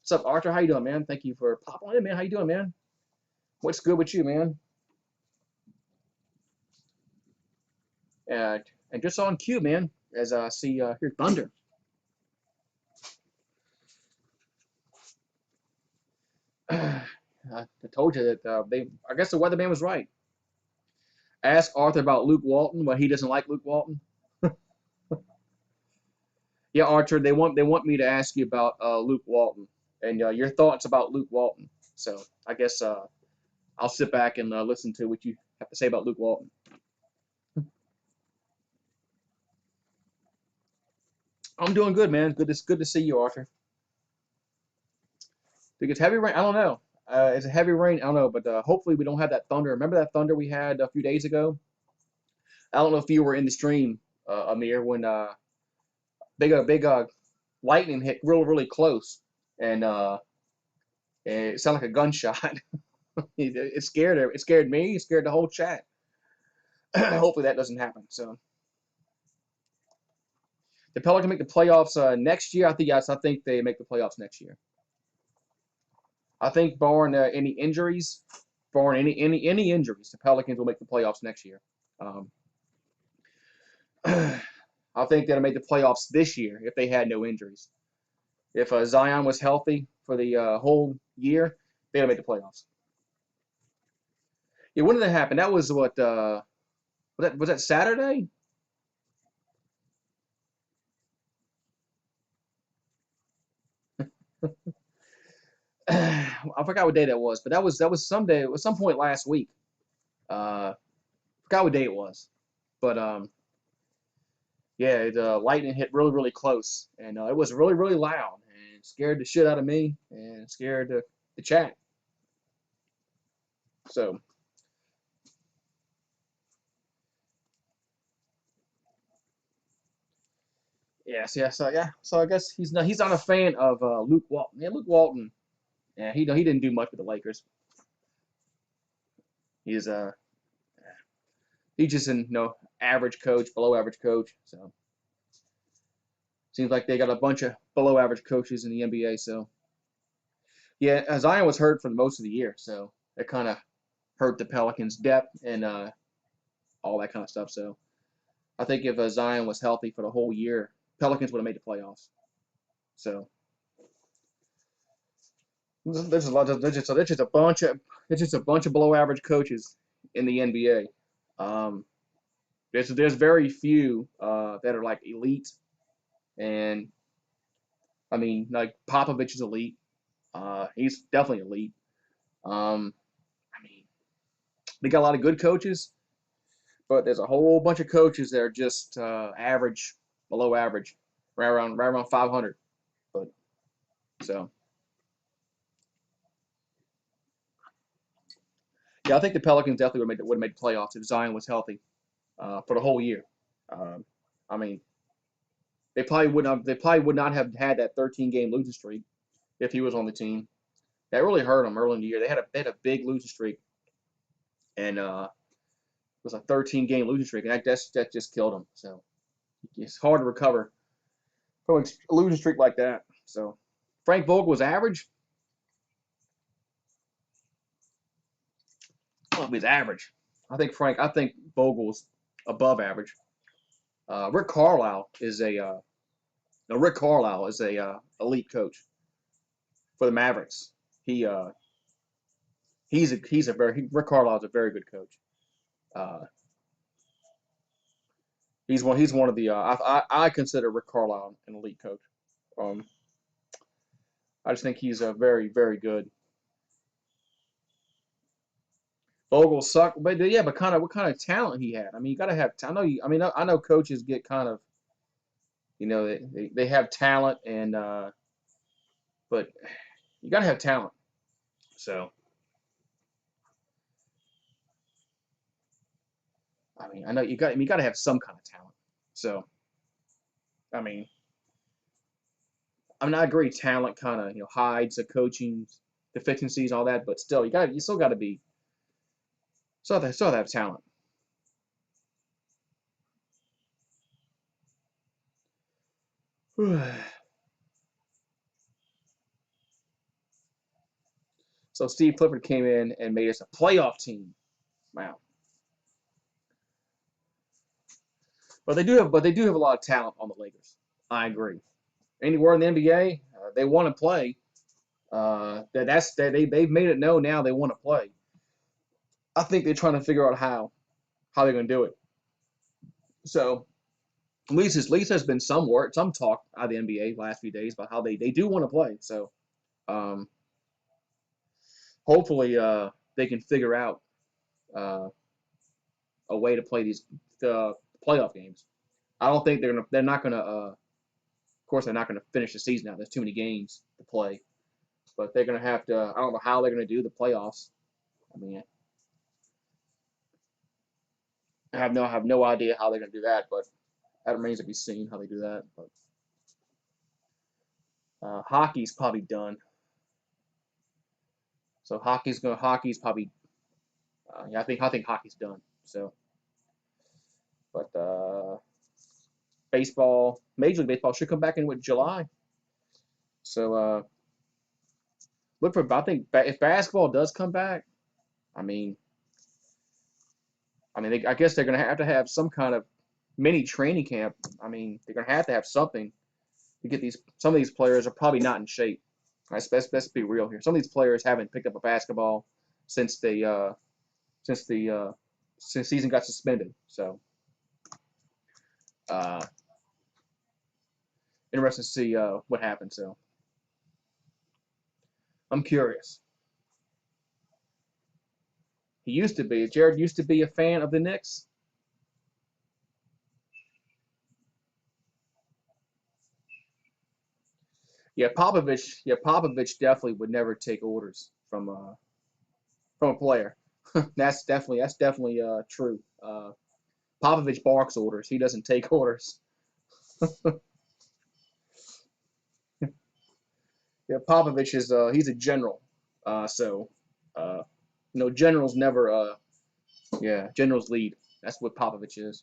Speaker 1: What's up, Arthur? How you doing, man? Thank you for popping in, man. How you doing, man? What's good with you, man? And just on cue, man. As I see here, Thunder. I told you that I guess the weatherman was right. Ask Arthur about Luke Walton, but he doesn't like Luke Walton. Yeah, Archer, they want me to ask you about Luke Walton and your thoughts about Luke Walton. So I guess I'll sit back and listen to what you have to say about Luke Walton. I'm doing good, man. Good to see you, Arthur. Think it's heavy rain? I don't know. It's a heavy rain. I don't know, but hopefully we don't have that thunder. Remember that thunder we had a few days ago? I don't know if you were in the stream, Amir, when big lightning hit really close, and it sounded like a gunshot. It scared me. It scared the whole chat. Hopefully that doesn't happen. So the Pelicans make the playoffs next year. I think yes. I think they make the playoffs next year. I think barring any injuries, the Pelicans will make the playoffs next year. Um, I think they'll make the playoffs this year if they had no injuries. If Zion was healthy for the whole year, they'll make the playoffs. Yeah, when did that happen? That was what was that Saturday? I forgot what day that was, but that was some day. It was some point last week. Uh, forgot what day it was, but yeah, the lightning hit really close, and it was really loud and scared the shit out of me and scared the chat. So so I guess he's not a fan of Luke Walton. Yeah, Luke Walton. Yeah, he didn't do much with the Lakers. He's he's just an average coach, below average coach. So seems like they got a bunch of below average coaches in the NBA. So yeah, Zion was hurt for most of the year, so it kind of hurt the Pelicans' depth and all that kind of stuff. So I think if Zion was healthy for the whole year, Pelicans would have made the playoffs. So there's a lot of there's just a bunch of below average coaches in the NBA. Um, there's very few that are like elite, and I mean like Popovich is elite. He's definitely elite. I mean they got a lot of good coaches, but there's a whole bunch of coaches that are just average, below average, right around 500. But so yeah, I think the Pelicans definitely would have made the playoffs if Zion was healthy for the whole year. Um, I mean, they probably would not have had that 13 game losing streak if he was on the team. That really hurt them early in the year. They had a big losing streak, and it was a 13 game losing streak, and that just killed them. So it's hard to recover from a losing streak like that. So Frank Vogel was average. Well, he was average. I think Vogel's above average. Rick Carlisle is a no, Rick Carlisle is a elite coach for the Mavericks. He he's a very Rick Carlisle is a very good coach. Uh, he's one of the I consider Rick Carlisle an elite coach. Um, I just think he's a very good. Vogel sucked, but yeah, but what kind of talent he had. I mean, you got to have. I know you. I mean, I know coaches get kind of they have talent and but you got to have talent. So I mean, I know you got to have some kind of talent. So I mean, I agree. Talent kind of hides the coaching deficiencies, all that, but still, you still got to be still have talent. So Steve Clifford came in and made us a playoff team. Wow. But they do have a lot of talent on the Lakers. I agree. Anywhere in the NBA, they want to play. They've made it known now they want to play. I think they're trying to figure out how they're going to do it. So at least there's been some talk out of the NBA last few days about how they do want to play. So um, hopefully they can figure out uh, a way to play these playoff games. I don't think they're not gonna of course they're not gonna finish the season out. There's too many games to play, but they're gonna have to. I don't know how they're gonna do the playoffs. I mean, I have no idea how they're gonna do that, but that remains to be seen how they do that. But hockey's probably done. So hockey's probably yeah, I think hockey's done. So, but baseball, Major League Baseball should come back in with July. So look for. I think if basketball does come back, I mean, I guess they're gonna have to have some kind of mini training camp. I mean, they're gonna have to have something to get these. Some of these players are probably not in shape. Let's be real here. Some of these players haven't picked up a basketball since since the since season got suspended. So uh, interested to see what happens. So I'm curious. Jared used to be a fan of the Knicks. Popovich definitely would never take orders from a player. That's definitely true. Popovich barks orders. He doesn't take orders. Yeah, Popovich is he's a general. So uh, generals never generals lead. That's what Popovich is.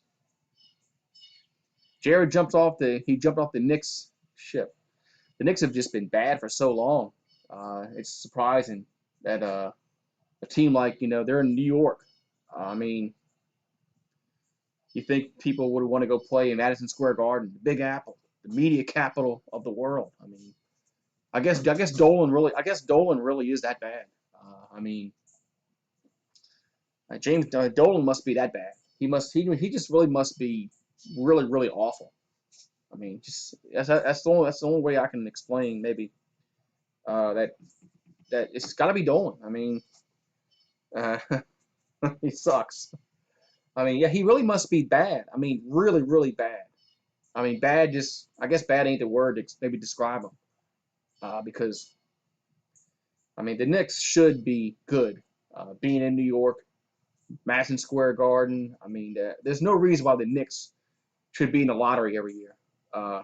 Speaker 1: Jared jumped off the Knicks ship. The Knicks have just been bad for so long. It's surprising that a team like they're in New York. I mean, you think people would want to go play in Madison Square Garden, the Big Apple, the media capital of the world. I mean, I guess Dolan really is that bad. I mean, James Dolan must be that bad. He just really must be really awful. I mean, just that's the only way I can explain maybe that it's got to be Dolan. I mean, uh, he sucks. I mean, yeah, he really must be bad. I mean, really bad. I mean, bad. Just I guess bad ain't the word to maybe describe him because I mean the Knicks should be good. Being in New York, Madison Square Garden. I mean, there's no reason why the Knicks should be in the lottery every year. Uh,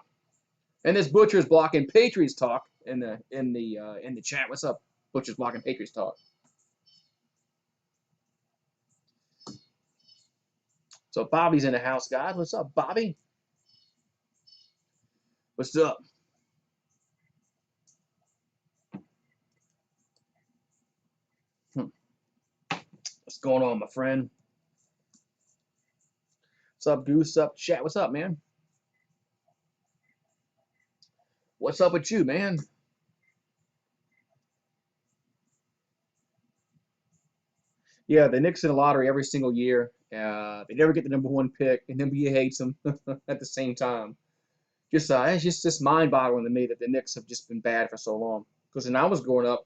Speaker 1: and this Butcher's blocking Patriots talk in the chat. What's up, Butcher's blocking Patriots talk? So Bobby's in the house, guys. What's up, Bobby? What's up? Hmm. What's going on, my friend? What's up, Goose? Up, chat. What's up, man? What's up with you, man? Yeah, the Knicks in the lottery every single year. They never get the number one pick, and NBA hates them at the same time. It's just mind-boggling to me that the Knicks have just been bad for so long. Because when I was growing up,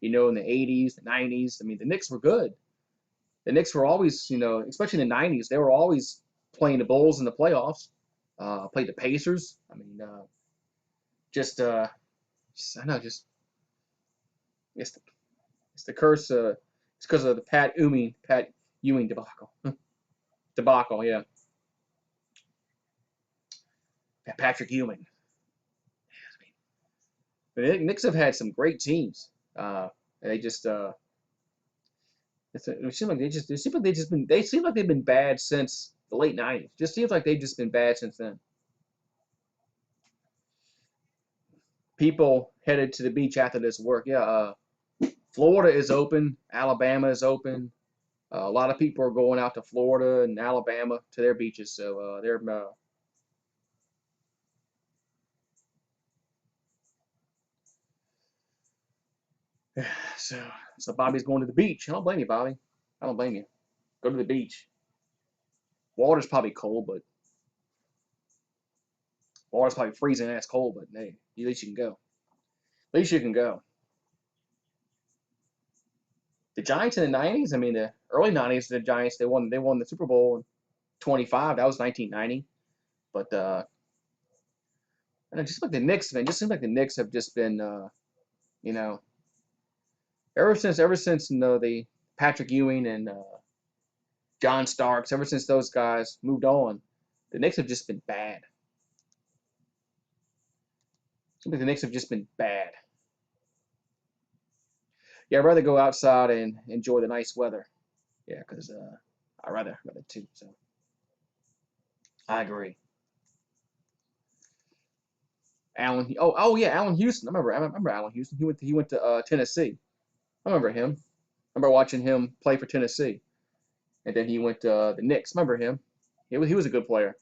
Speaker 1: in the '80s, the '90s, I mean, the Knicks were good. The Knicks were always, especially in the '90s, they were always playing the Bulls in the playoffs. Played the Pacers. I mean, just, I know, just it's the curse. It's because of the Pat Ewing debacle. Debacle, yeah. Patrick Ewing. The Knicks have had some great teams. They just it seems like they seem like they've been bad since the late '90s. Just seems like they've just been bad since then. People headed to the beach after this work. Yeah, Florida is open. Alabama is open. A lot of people are going out to Florida and Alabama to their beaches. So they're So Bobby's going to the beach. I don't blame you, Bobby. I don't blame you. Go to the beach. Water's probably cold, but water's probably freezing ass cold. But hey, at least you can go. At least you can go. The Giants in the '90s. I mean, the early '90s, the Giants they won the Super Bowl in '25. That was 1990. But and it just like the Knicks, man, just seems like the Knicks have just been, you know, ever since the Patrick Ewing and John Starks, ever since those guys moved on, the Knicks have just been bad. Seems like the Knicks have just been bad. Yeah, I'd rather go outside and enjoy the nice weather. Yeah, because I'd rather too. So I agree. Oh yeah, Allen Houston. I remember Allen Houston. He went to Tennessee. I remember him. I remember watching him play for Tennessee, and then he went to the Knicks. Remember him? He was a good player.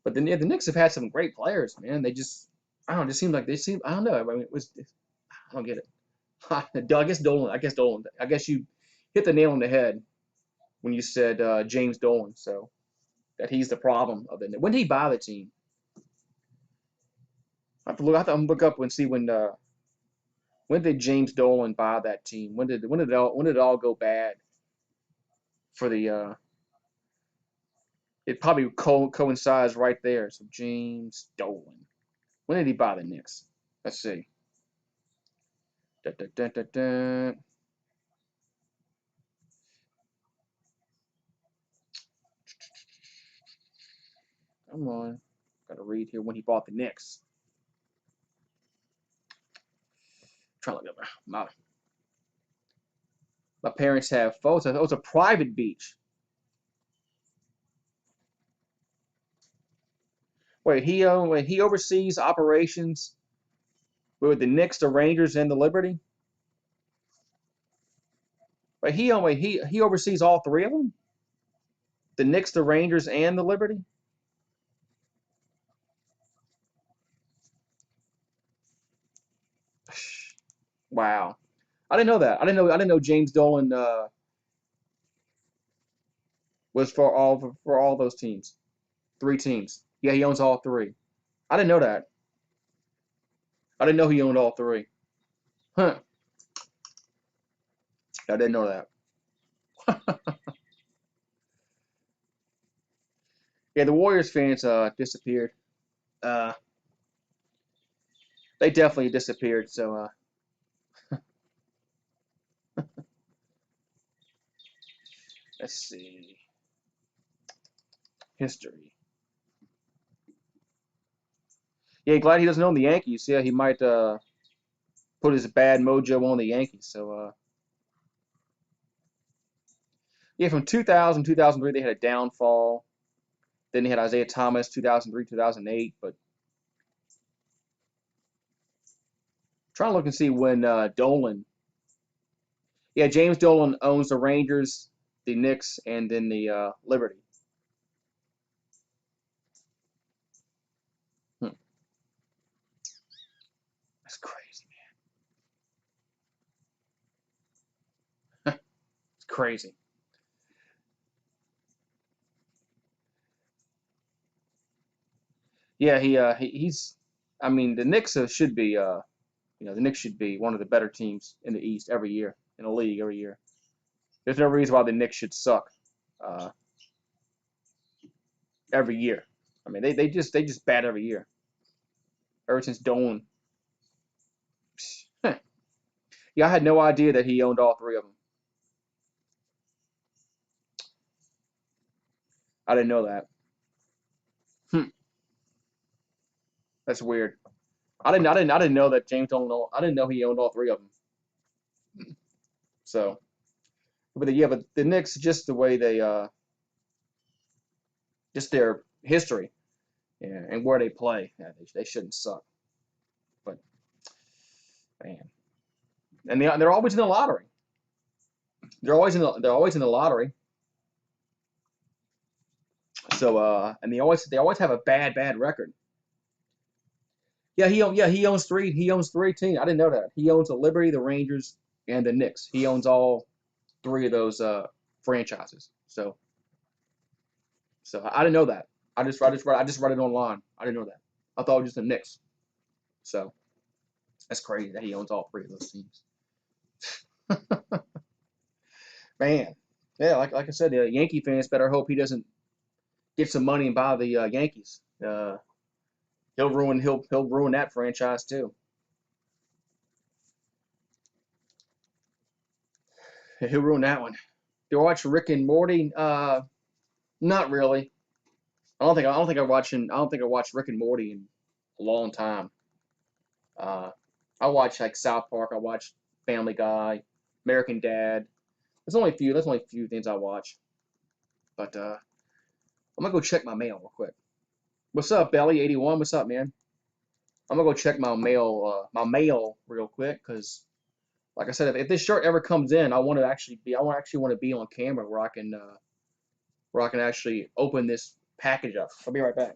Speaker 1: But the Knicks have had some great players, man. They just I don't know. It just seems like they seem. I don't know. I mean, I don't get it. I guess Dolan. I guess Dolan. I guess you hit the nail on the head when you said James Dolan. So that he's the problem of it. When did he buy the team? I have to look up and see when did James Dolan buy that team? When did it all go bad for the it probably coincides right there. So James Dolan. When did he buy the Knicks? Let's see. Da, da, da, da, da. Come on. Gotta read here when he bought the Knicks. Trying to look up my parents have photos. It was a private beach. Wait, he oversees operations with the Knicks, the Rangers, and the Liberty. Wait, he oversees all three of them. The Knicks, the Rangers, and the Liberty. Wow, I didn't know that. I didn't know James Dolan was for all those teams. Three teams. Yeah, he owns all three. I didn't know that. I didn't know he owned all three. Huh. I didn't know that. Yeah, the Warriors fans disappeared. Uh, they definitely disappeared. So let's see history. Yeah, glad he doesn't own the Yankees. Yeah, he might put his bad mojo on the Yankees. So yeah, from 2000 2003 they had a downfall. Then they had Isaiah Thomas 2003 2008. But trying to look and see when Dolan. Yeah, James Dolan owns the Rangers, the Knicks, and then the Liberty. Hmm, that's crazy, man. It's crazy. Yeah, he's. I mean, the Knicks should be. The Knicks should be one of the better teams in the East every year in the league every year. There's no reason why the Knicks should suck uh, every year. I mean, they just bad every year. Ever since Dolan. Huh. Yeah, I had no idea that he owned all three of them. I didn't know that. Hmm. That's weird. I didn't know that James Dolan. I didn't know he owned all three of them. So, but the Knicks, just the way they, just their history, yeah, and where they play, yeah, they shouldn't suck. But man, and they're always in the lottery. They're always in the lottery. So and they always have a bad record. he owns three. He owns three teams. I didn't know that. He owns the Liberty, the Rangers, and the Knicks. He owns all three of those franchises. So I didn't know that. I just read it online. I didn't know that. I thought it was just the Knicks. So that's crazy that he owns all three of those teams. Man, yeah, like I said, the Yankee fans better hope he doesn't get some money and buy the Yankees. He'll ruin that franchise too. He'll ruin that one. Do I watch Rick and Morty? Not really. I don't think I watched Rick and Morty in a long time. Uh, I watch like South Park. I watch Family Guy, American Dad. There's only a few things I watch. But I'm gonna go check my mail real quick. What's up, Belly81? What's up, man? I'm gonna go check my mail real quick because, like I said, if this shirt ever comes in, I want to be on camera where I can actually open this package up. I'll be right back.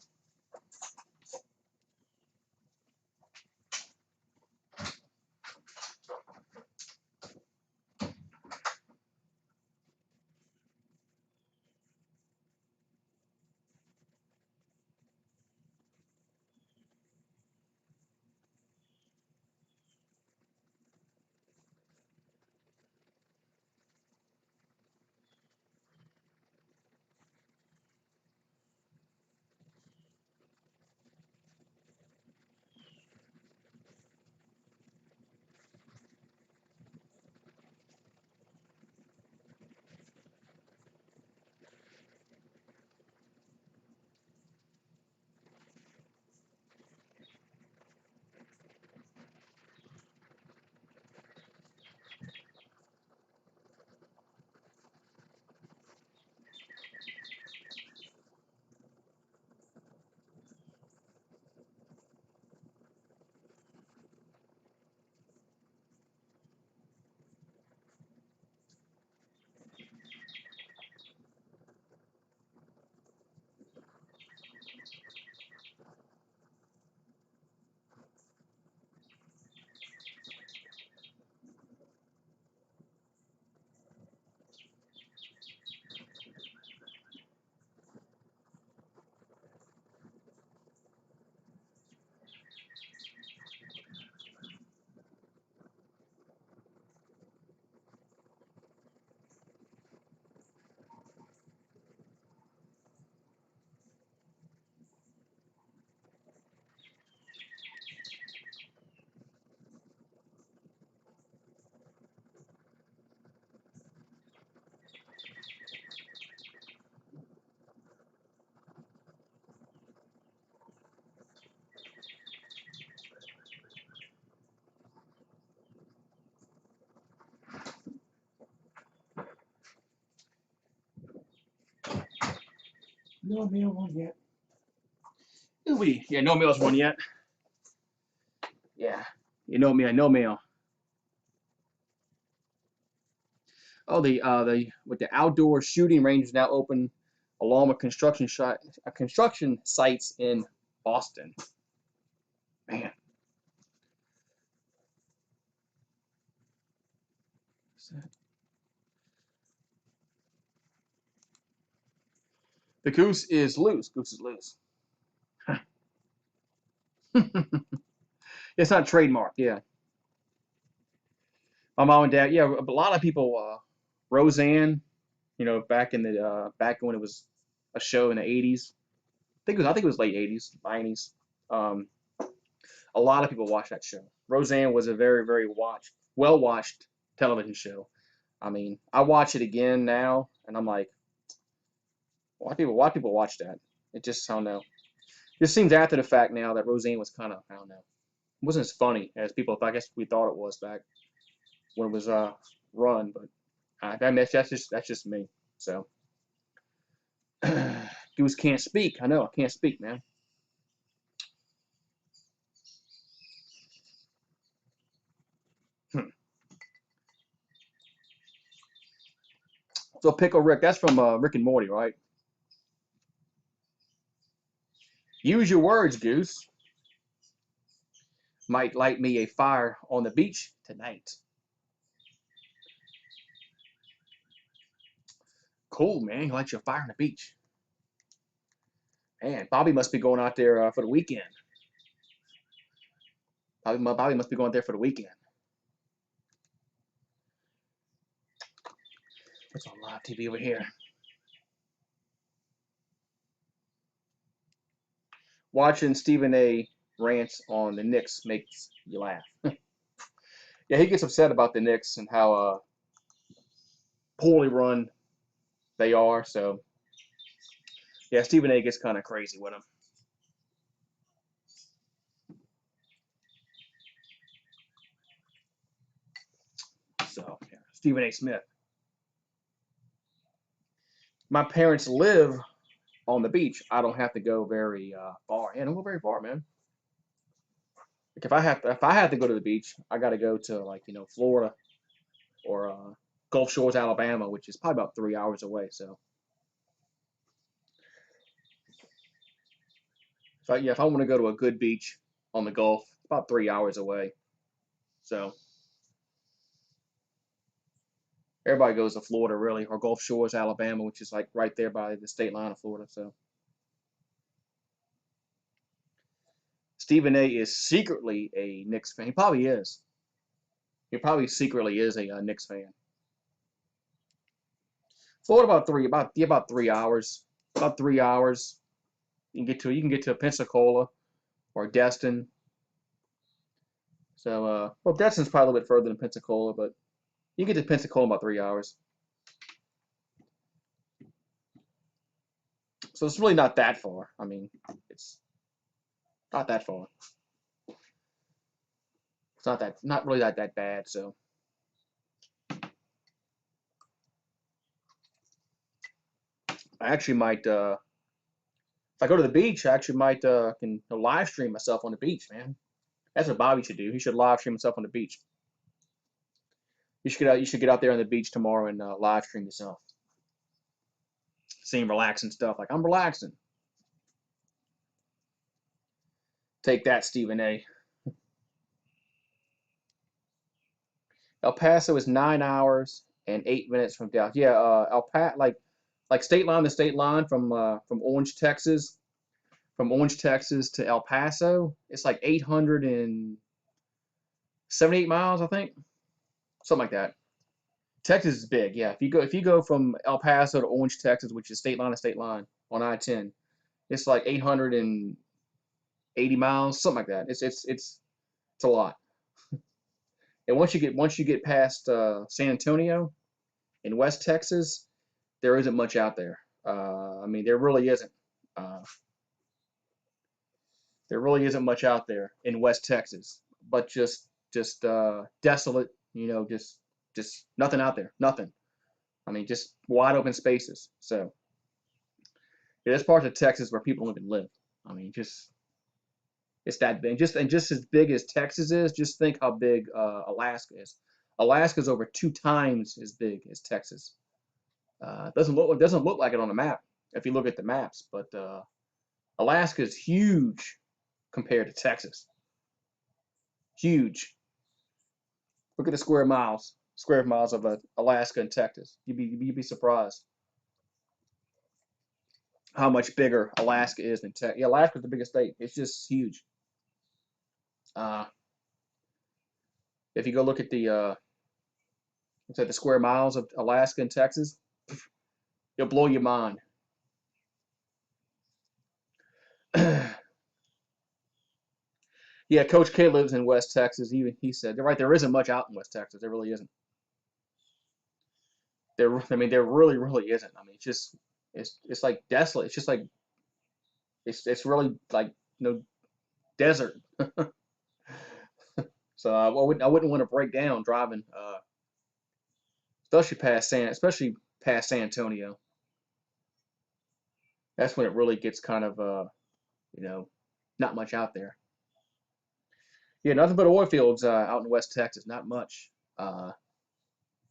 Speaker 1: No mail one yet. Yeah, no mail's one yet. Yeah, you know me, I know mail. Oh, the outdoor shooting range is now open, along with construction sites in Boston. Man, the goose is loose. Goose is loose. It's not trademarked. Yeah, my mom and dad. Yeah, a lot of people. Roseanne, back when it was a show in the '80s. I think it was late '80s, '90s. Um, a lot of people watched that show. Roseanne was a very, very well watched television show. I mean, I watch it again now, and I'm like, why people watch that? It just, I don't know. It just seems after the fact now that Roseanne was kind of, I don't know, it wasn't as funny as people, I guess we thought it was back when it was run. But that's just me. So, Goose can't speak. I know I can't speak, man. Hmm. So Pickle Rick, that's from Rick and Morty, right? Use your words, Goose. Might light me a fire on the beach tonight. Cool, man. Light you a fire on the beach. Man, Bobby must be going out there for the weekend. Bobby must be going there for the weekend. What's on live TV over here? Watching Stephen A. rants on the Knicks makes you laugh. Yeah, he gets upset about the Knicks and how poorly run they are. So, yeah, Stephen A. gets kind of crazy with him. So, yeah, Stephen A. Smith. My parents live on the beach. I don't have to go very far. Yeah, don't go very far, man. Like if I have to go to the beach, I got to go to like Florida or Gulf Shores, Alabama, which is probably about 3 hours away. So, if I want to go to a good beach on the Gulf, it's about 3 hours away. So everybody goes to Florida, really, or Gulf Shores, Alabama, which is like right there by the state line of Florida. So Stephen A. is secretly a Knicks fan. He probably is. He probably secretly is a Knicks fan. Florida about 3 hours. About 3 hours. You can get to Pensacola or Destin. So well, Destin's probably a little bit further than Pensacola, but you can get to Pensacola in about 3 hours. So it's really not that far. I mean, it's not that far. It's not really that bad. So I actually might if I go to the beach, I actually might can live stream myself on the beach, man. That's what Bobby should do. He should live stream himself on the beach. You should get out there on the beach tomorrow and live stream yourself. Seeing relaxing stuff like I'm relaxing. Take that, Stephen A. El Paso is 9 hours and 8 minutes from Dallas. Yeah, like state line to state line from Orange, Texas. From Orange, Texas to El Paso, it's like 878 miles, I think, something like that. Texas is big, yeah. If you go from El Paso to Orange, Texas, which is state line to state line on I-10, it's like 880 miles, something like that. It's a lot. And once you get past San Antonio in West Texas, there isn't much out there. I mean, there really isn't. Uh, there really isn't much out there in West Texas, but just desolate. Just nothing out there. Nothing. I mean, just wide open spaces. So yeah, there's parts of Texas where people don't even live. I mean, just it's that big. Just as big as Texas is, just think how big Alaska is. Alaska is over 2 times as big as Texas. It doesn't look like it on the map if you look at the maps, but Alaska is huge compared to Texas. Huge. Look at the square miles of Alaska and Texas. You'd be surprised how much bigger Alaska is than Texas. Yeah, Alaska's the biggest state. It's just huge. Uh, if you go look at the square miles of Alaska and Texas, it'll blow your mind. Yeah, Coach K lives in West Texas. He said, "They're right. There isn't much out in West Texas. There really isn't. There really isn't. I mean, it's like desolate. It's just like it's really like desert. So I wouldn't want to break down driving, especially past San Antonio. That's when it really gets kind of you know not much out there. Yeah, nothing but oil fields out in West Texas. Not much. Uh,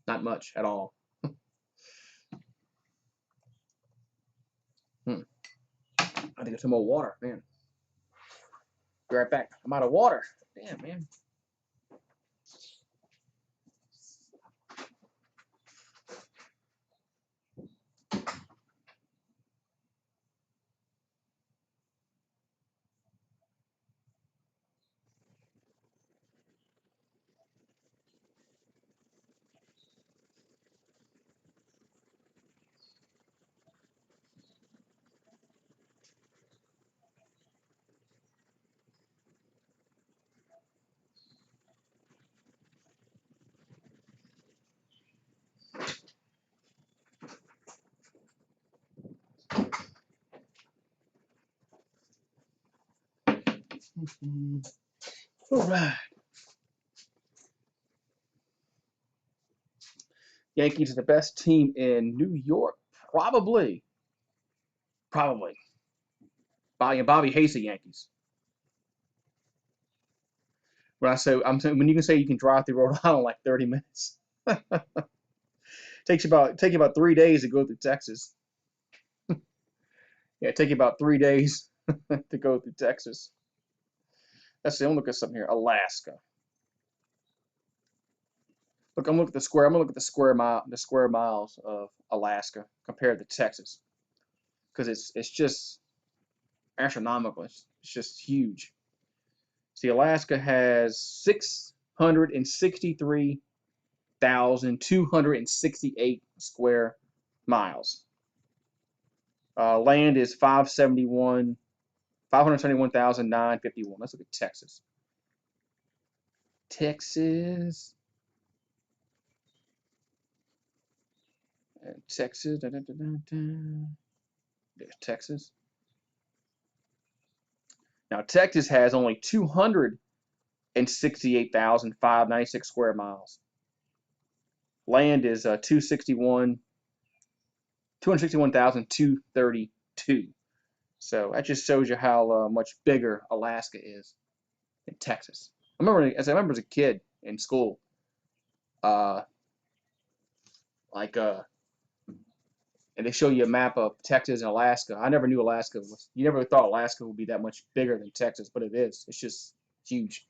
Speaker 1: not much at all. Hmm. I think it's some more water, man. Be right back. I'm out of water. Damn, man. All right. Yankees are the best team in New York. Probably. Probably. Bobby hates the Yankees. When I say I'm saying when you can say you can drive through Rhode Island in like 30 minutes. Take you about 3 days to go through Texas. Yeah, take you about 3 days to go through Texas. Let's see. I'm looking at something here. Alaska. Look, I'm looking at the square. I'm gonna look at the square miles of Alaska compared to Texas, because it's just astronomical. It's just huge. See, Alaska has 663,268 square miles. Land is 571,951. Let's look at Texas. Texas. Texas. There's Texas. Now, Texas has only 268,596 square miles. Land is 261,232. So that just shows you how much bigger Alaska is than Texas. I remember as a kid in school, uh, like and they show you a map of Texas and Alaska. I never knew Alaska was. You never thought Alaska would be that much bigger than Texas, but it is. It's just huge.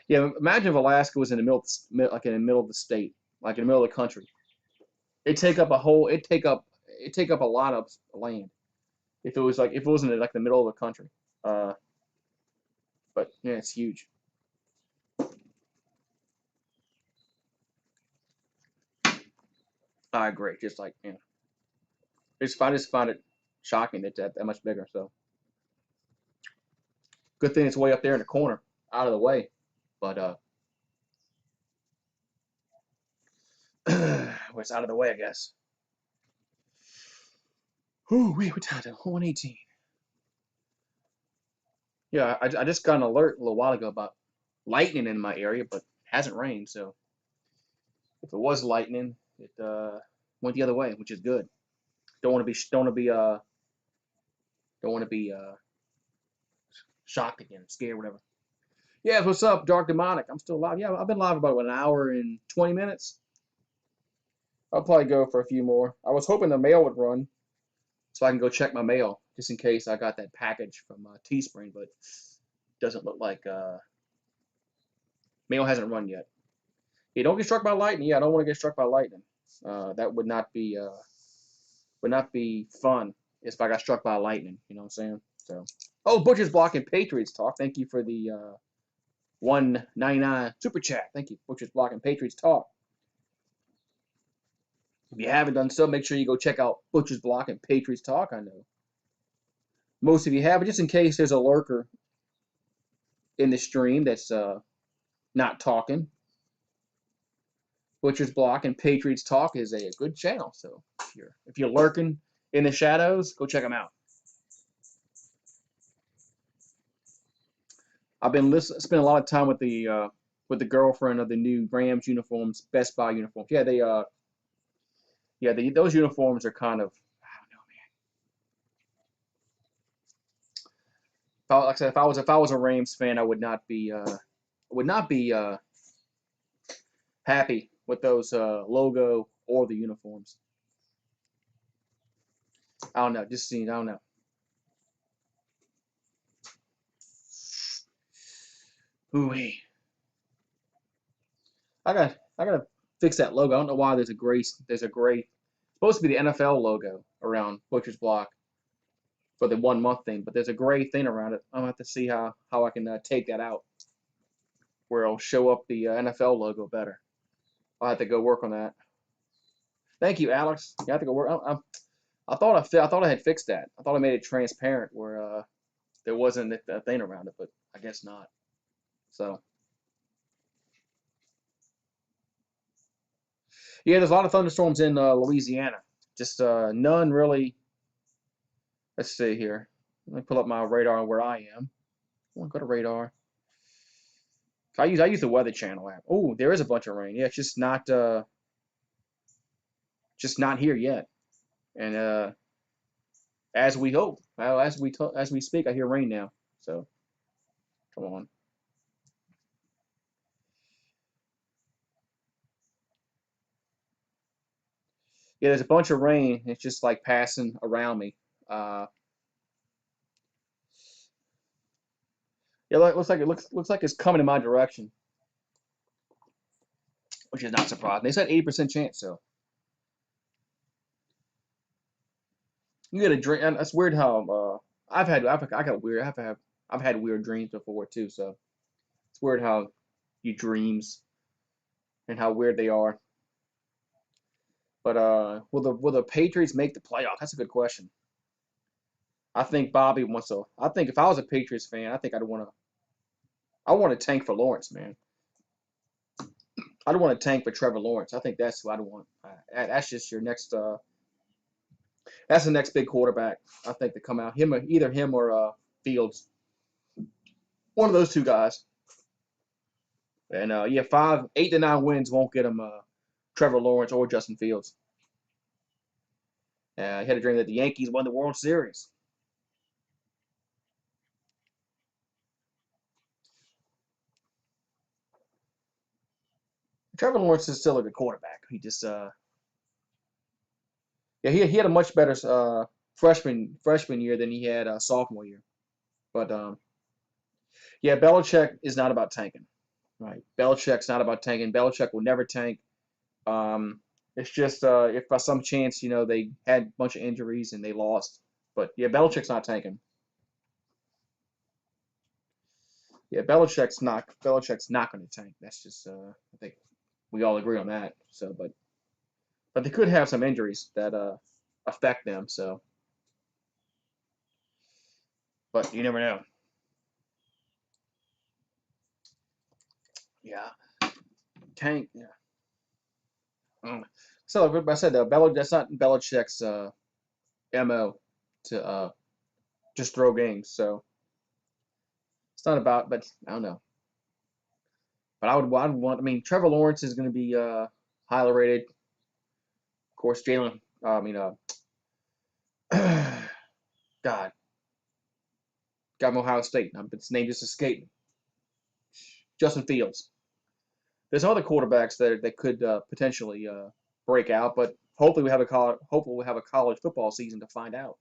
Speaker 1: Yeah, imagine if Alaska was in the like in the middle of the state, like in the middle of the country. It take up a whole. It take up a lot of land. If it wasn't like the middle of the country. Uh, but yeah, it's huge. I agree. Just like I just find it shocking that that much bigger. So good thing it's way up there in the corner, out of the way. But well, it's out of the way, I guess. Ooh, we're down to 118. Yeah, I just got an alert a little while ago about lightning in my area, but it hasn't rained. So if it was lightning, it went the other way, which is good. Don't want to be shocked again, scared, whatever. Yeah, what's up, Dark Demonic? I'm still live. Yeah, I've been live about an hour and 20 minutes. I'll probably go for a few more. I was hoping the mail would run so I can go check my mail just in case I got that package from Teespring, but doesn't look like mail hasn't run yet. Yeah, don't get struck by lightning. Yeah, I don't want to get struck by lightning. That would not be fun if I got struck by lightning. You know what I'm saying? So, oh, Butcher's blocking Patriots talk. Thank you for the 199 super chat. Thank you, Butcher's blocking Patriots talk. If you haven't done so, make sure you go check out Butcher's Block and Patriots Talk. I know most of you have, but just in case there's a lurker in the stream that's not talking, Butcher's Block and Patriots Talk is a good channel. So if you're lurking in the shadows, go check them out. I've been spending a lot of time with the girlfriend of the new Rams uniforms, Best Buy uniforms. Those uniforms are kind of, I don't know, man. Like I said, if I was a Rams fan, I would not be happy with those logo or the uniforms. I don't know. I don't know. Ooh, I gotta fix that logo. I don't know why there's a gray supposed to be the NFL logo around Butcher's Block for the 1 month thing, but there's a gray thing around it. I'm gonna have to see how I can take that out where it'll show up the NFL logo better. I'll have to go work on that. Thank you, Alex. You have to go work. I thought I had fixed that. I thought I made it transparent where there wasn't a thing around it, but I guess not. So yeah, there's a lot of thunderstorms in Louisiana. Just none really. Let's see here. Let me pull up my radar on where I am. Go to radar. I use the Weather Channel app. Oh, there is a bunch of rain. Yeah, it's just not here yet. And as we hope, well, as we speak, I hear rain now. So come on. Yeah, there's a bunch of rain. It's just like passing around me. Uh, yeah, looks like it's coming in my direction, which is not surprising. They said 80% chance, so you get a dream. And that's weird how I got weird. I've had weird dreams before too. So it's weird how you dreams and how weird they are. But will the Patriots make the playoffs? That's a good question. I think Bobby wants to. I think if I was a Patriots fan, I think I'd want to. I want to tank for Lawrence, man. I don't want to tank for Trevor Lawrence. I think that's who I don't want. That's just your next. That's the next big quarterback. I think to come out. Either him or Fields. One of those two guys. And yeah, 8 to 9 wins won't get him Trevor Lawrence or Justin Fields. He had a dream that the Yankees won the World Series. Trevor Lawrence is still a good quarterback. He just yeah, he had a much better freshman year than he had sophomore year. But yeah, Belichick is not about tanking. Right. Belichick's not about tanking. Belichick will never tank. It's just if by some chance, they had a bunch of injuries and they lost. But yeah, Belichick's not going to tank. That's just I think we all agree on that. So, but they could have some injuries that affect them. So, but you never know. Yeah, tank. Yeah. So, like I said, that's not Belichick's mo to just throw games. So it's not about. But I don't know. But I'd want. I mean, Trevor Lawrence is going to be highly rated. Of course, Jalen. I mean, God, got him Ohio State. Its name just escaped me. Justin Fields. There's other quarterbacks that could potentially break out, but hopefully we have a college football season to find out.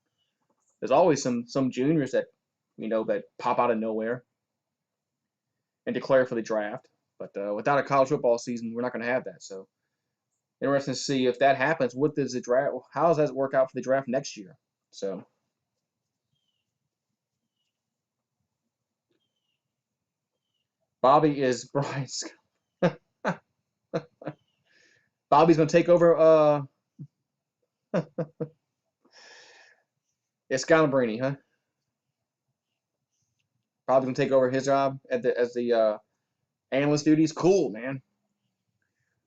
Speaker 1: There's always some juniors that that pop out of nowhere and declare for the draft. But without a college football season, we're not going to have that. So interesting to see if that happens. What does the draft? How does that work out for the draft next year? So Bobby is Bryce. Bobby's going to take over. It's Scalabrini, huh? Bobby's going to take over his job as the analyst duties. Cool, man.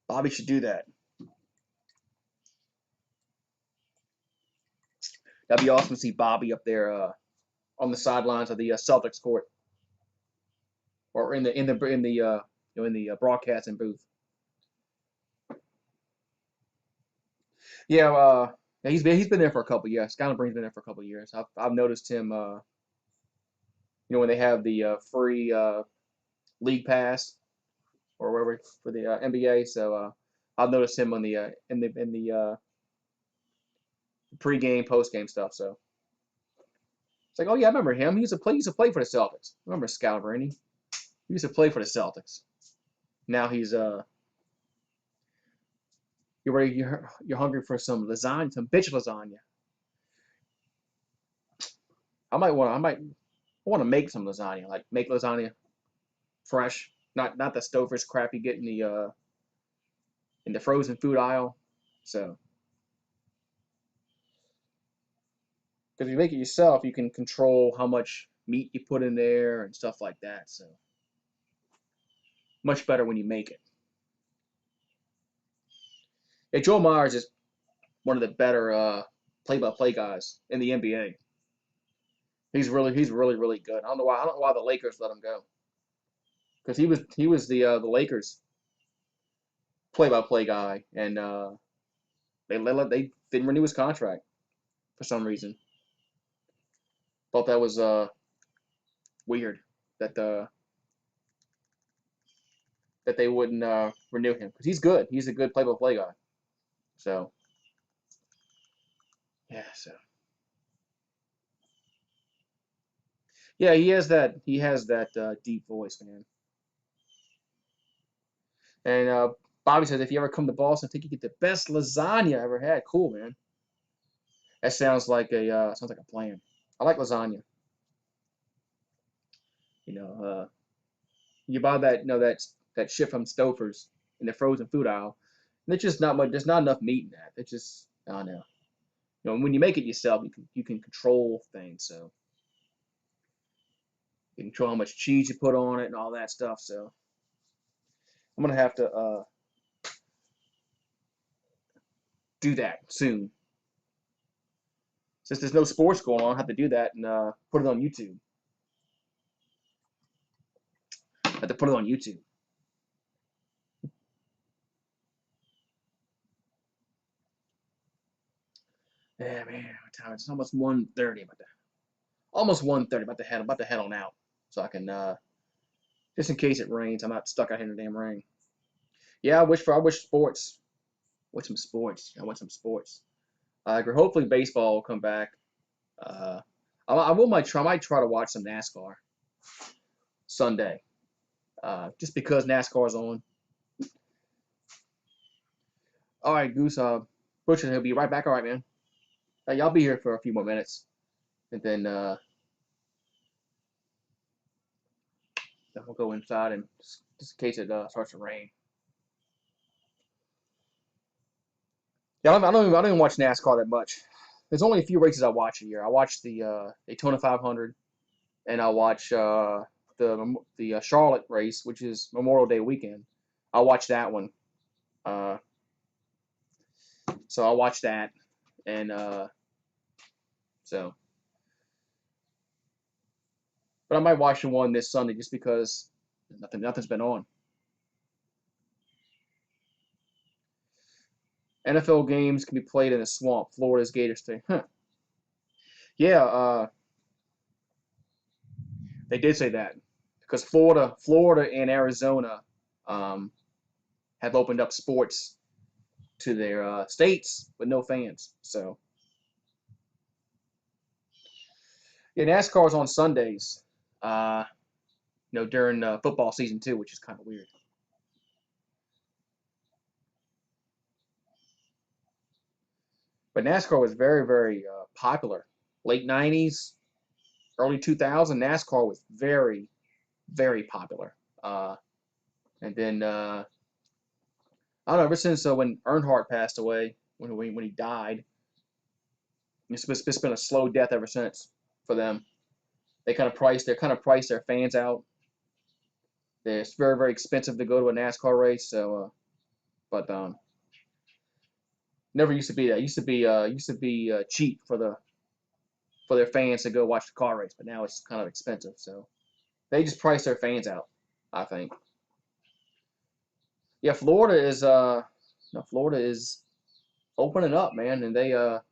Speaker 1: Bobby should do that. That'd be awesome to see Bobby up there on the sidelines of the Celtics court, or in the broadcasting booth. Yeah, yeah, he's been there for a couple years. Scalabrine's been there for a couple years. I've noticed him. When they have the free league pass or whatever for the NBA, so I've noticed him on the in the pregame, postgame stuff. So it's like, oh yeah, I remember him. He used to play for the Celtics. I remember Scalabrini. He used to play for the Celtics. Now he's you're ready. You're hungry for some lasagna, some bitch lasagna. I might want to make some lasagna. Like make lasagna fresh, not the Stouffer's crap you get in the frozen food aisle. So because if you make it yourself, you can control how much meat you put in there and stuff like that. So much better when you make it. Yeah, Joel Myers is one of the better play-by-play guys in the NBA. He's really good. I don't know why the Lakers let him go because he was the Lakers play-by-play guy, and they didn't renew his contract for some reason. Thought that was weird that that they wouldn't renew him because he's good. He's a good play-by-play guy. So yeah, so yeah, he has that deep voice, man. And Bobby says if you ever come to Boston, I think you get the best lasagna I ever had. Cool, man. That sounds like a plan. I like lasagna. You know, you buy that that shit from Stouffer's in the frozen food aisle, and it's just not much. There's not enough meat in that. It's just I don't know. You know, when you make it yourself, you can control things. So you can control how much cheese you put on it and all that stuff. So I'm gonna have to do that soon. Since there's no sports going on, I have to do that and put it on YouTube. I have to put it on YouTube. Yeah, man, what time? It's almost 1:30. Almost 1:30. About to head on out, so I can just in case it rains, I'm not stuck out here in the damn rain. Yeah, I wish sports. Wish some sports. I want some sports. Hopefully baseball will come back. Uh, I might try to watch some NASCAR Sunday. Just because NASCAR's on. All right, Goose. Butcher, he'll be right back. All right, man. Y'all be here for a few more minutes, and then we'll go inside and just in case it starts to rain. Yeah, I don't even watch NASCAR that much. There's only a few races I watch a year. I watch the Daytona 500, and I watch the Charlotte race, which is Memorial Day weekend. I watch that one. Uh, so I watch that, and so. But I might watch the one this Sunday just because nothing's been on. NFL games can be played in a swamp. Florida's Gator State. Huh. Yeah, they did say that because Florida and Arizona um, have opened up sports to their states with no fans. So yeah, NASCAR's on Sundays. Uh, during football season too, which is kind of weird. But NASCAR was very popular. Late '90s, early 2000, NASCAR was very popular. And then I don't know. Ever since when Earnhardt passed away, when he died, it's been a slow death ever since for them. They kind of price their fans out. It's very expensive to go to a NASCAR race. So, but never used to be that. It used to be cheap for their fans to go watch the car race, but now it's kind of expensive. So they just price their fans out, I think. Yeah, Florida is opening up, man, and them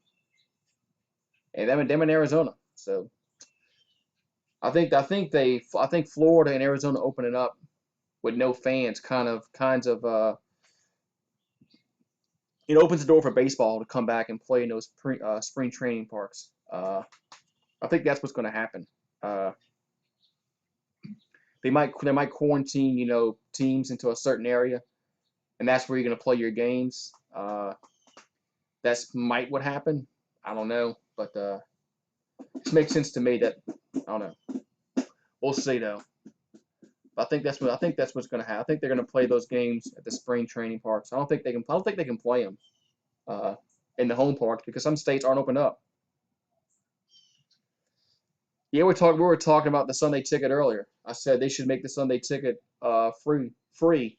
Speaker 1: in Arizona. So I think Florida and Arizona opening up with no fans kinds of it opens the door for baseball to come back and play in those spring training parks. I think that's what's going to happen. Uh, they might quarantine, teams into a certain area, and that's where you're going to play your games. That's might what happen. I don't know, but it makes sense to me that I don't know. We'll see though. I think that's what's going to happen. I think they're going to play those games at the spring training parks. I don't think they can play them uh, in the home parks because some states aren't open up. Yeah, we were talking about the Sunday ticket earlier. I said they should make the Sunday ticket free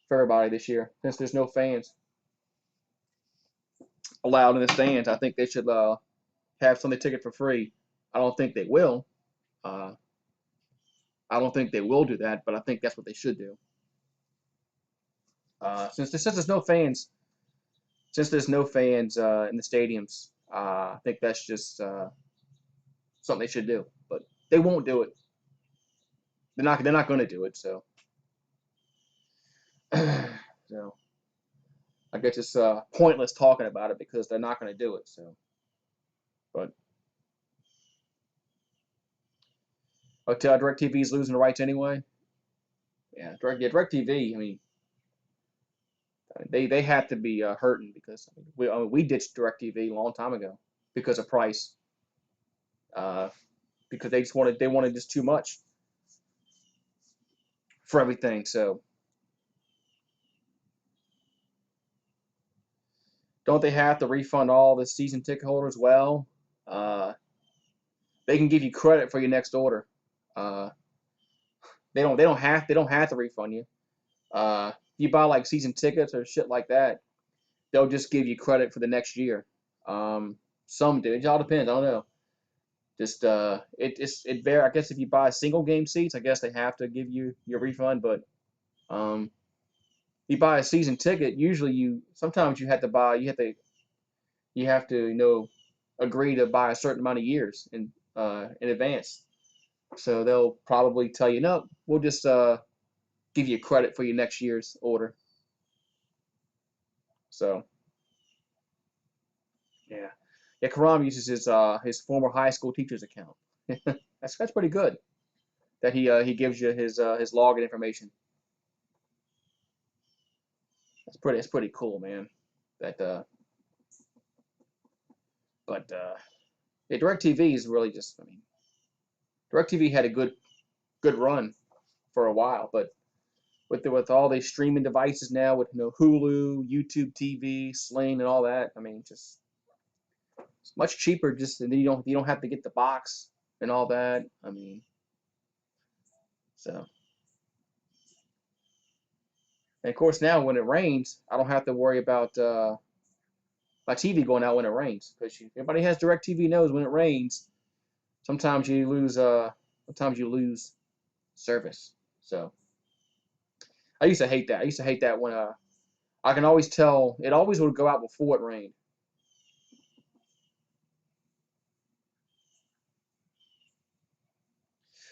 Speaker 1: for everybody this year since there's no fans allowed in the stands. I think they should have Sunday ticket for free. I don't think they will. Uh, I don't think they will do that, but I think that's what they should do. Since there's no fans in the stadiums, I think that's just something they should do. But they won't do it. They're not going to do it. So so I guess it's pointless talking about it because they're not going to do it. So, but DirecTV is losing the rights anyway. Yeah, DirecTV. I mean, they have to be hurting because we ditched DirecTV a long time ago because of price. Uh, because they wanted just too much for everything. So don't they have to refund all the season ticket holders? Well, uh, they can give you credit for your next order. Uh, they don't have to refund you. You buy like season tickets or shit like that, they'll just give you credit for the next year. Um, some do. It all depends. I don't know. Just it varies. I guess if you buy single game seats, I guess they have to give you your refund. But um, you buy a season ticket, usually sometimes you have to agree to buy a certain amount of years in advance. So they'll probably tell you, no, we'll just give you credit for your next year's order. So yeah, yeah. Karam uses his former high school teacher's account. That's pretty good. That he gives you his login information. That's pretty cool, man. That but yeah, DirecTV is really just. I mean, DirecTV had a good run for a while, but with all these streaming devices now, with Hulu, YouTube TV, Sling, and all that, I mean, just it's much cheaper. Just and then you don't have to get the box and all that. I mean, so and of course now when it rains, I don't have to worry about my TV going out when it rains because everybody has DirecTV knows when it rains, sometimes you lose service. So I used to hate that. I used to hate that when I can always tell it always would go out before it rained.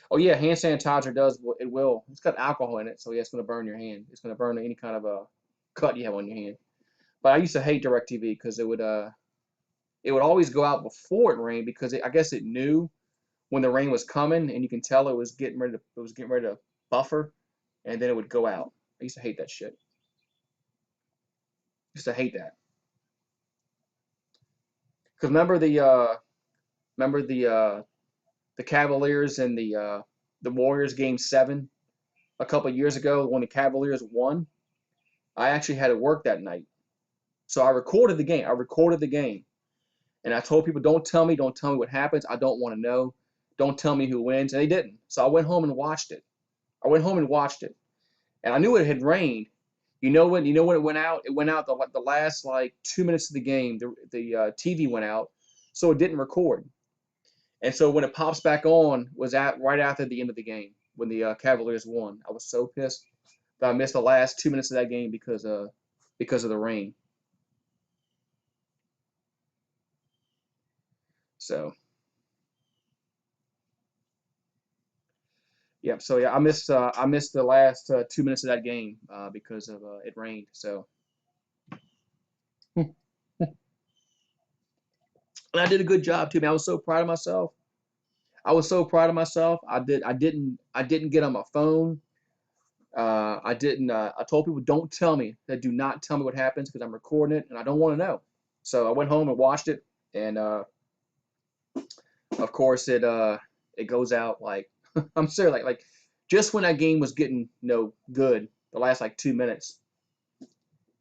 Speaker 1: Oh yeah, hand sanitizer does it will. It's got alcohol in it, so yeah, it's gonna burn your hand. It's gonna burn any kind of a cut you have on your hand. But I used to hate DirecTV because it would always go out before it rained because I guess it knew when the rain was coming and you can tell it was getting ready to buffer and then it would go out. I used to hate that shit. I used to hate that. Because remember the Cavaliers and the Warriors game 7 a couple of years ago when the Cavaliers won. I actually had to work that night, so I recorded the game. And I told people, don't tell me what happens. I don't want to know. Don't tell me who wins, and they didn't. So I went home and watched it. And I knew it had rained. You know when it went out? It went out the last like 2 minutes of the game. The TV went out, so it didn't record. And so when it pops back on, was at right after the end of the game when the Cavaliers won. I was so pissed that I missed the last 2 minutes of that game because of the rain. So yeah, so yeah, I missed the last 2 minutes of that game because of it rained. So and I did a good job too, man. I was so proud of myself. I was so proud of myself. I didn't get on my phone. I didn't. I told people, don't tell me. That do not tell me what happens because I'm recording it and I don't want to know. So I went home and watched it, and of course it goes out like I'm serious. Like just when that game was getting good, the last like 2 minutes,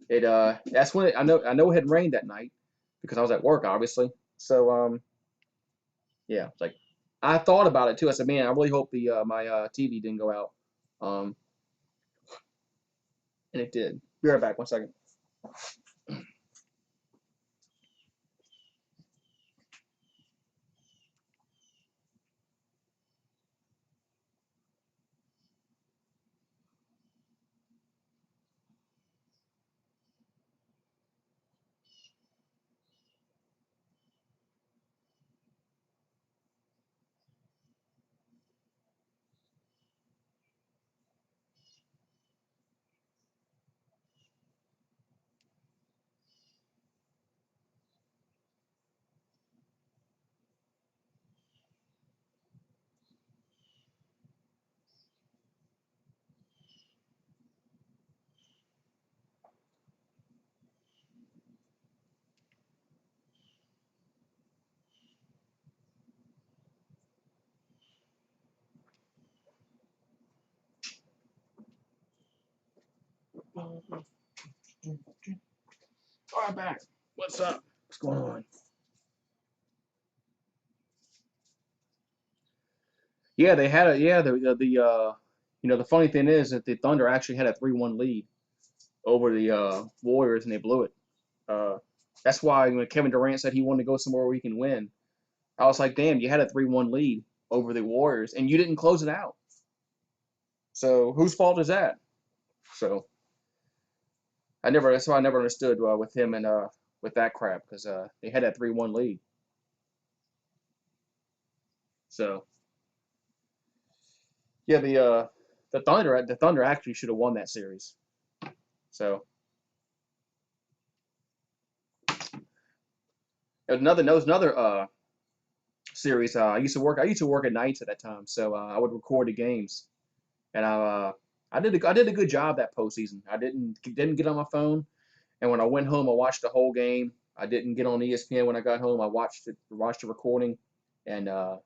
Speaker 1: that's when I know it had rained that night because I was at work obviously. So yeah, it's like I thought about it too. I said, man, I really hope the my TV didn't go out. Um, and it did. Be right back. 1 second. All right, back. What's up? What's going on? Yeah, they had a yeah the funny thing is that the Thunder actually had a 3-1 lead over the Warriors and they blew it. Uh, that's why when Kevin Durant said he wanted to go somewhere where he can win, I was like, damn, you had a 3-1 lead over the Warriors and you didn't close it out. So whose fault is that? So that's why I never understood with him and with that crap because they had that 3-1 lead. So yeah, the Thunder actually should have won that series. So there was another series. I used to work at nights at that time, so I would record the games, and I did a good job that postseason. I didn't get on my phone, and when I went home, I watched the whole game. I didn't get on ESPN when I got home. I watched the recording, and I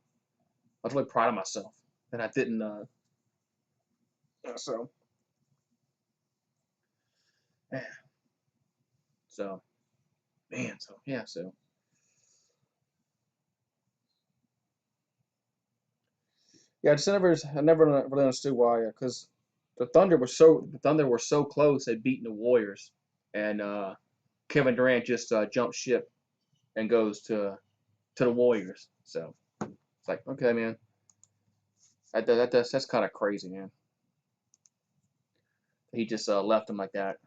Speaker 1: was really proud of myself that I didn't. So man, so man, so yeah, so yeah. I never really understood why, because the Thunder were so close at beating the Warriors, and Kevin Durant just jumped ship and goes to the Warriors. So it's like, okay, man, that's kind of crazy, man. He just left them like that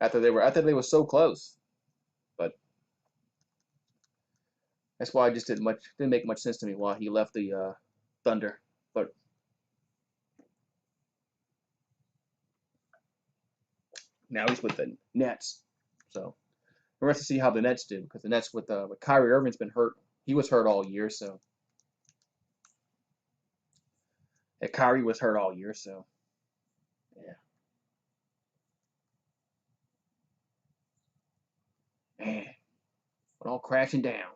Speaker 1: after they were so close. But that's why I just didn't make much sense to me why he left the Thunder. But now he's with the Nets. So we're going to see how the Nets do because the Nets with Kyrie Irving's been hurt. He was hurt all year, so Kyrie was hurt all year, so yeah, man, went all crashing down.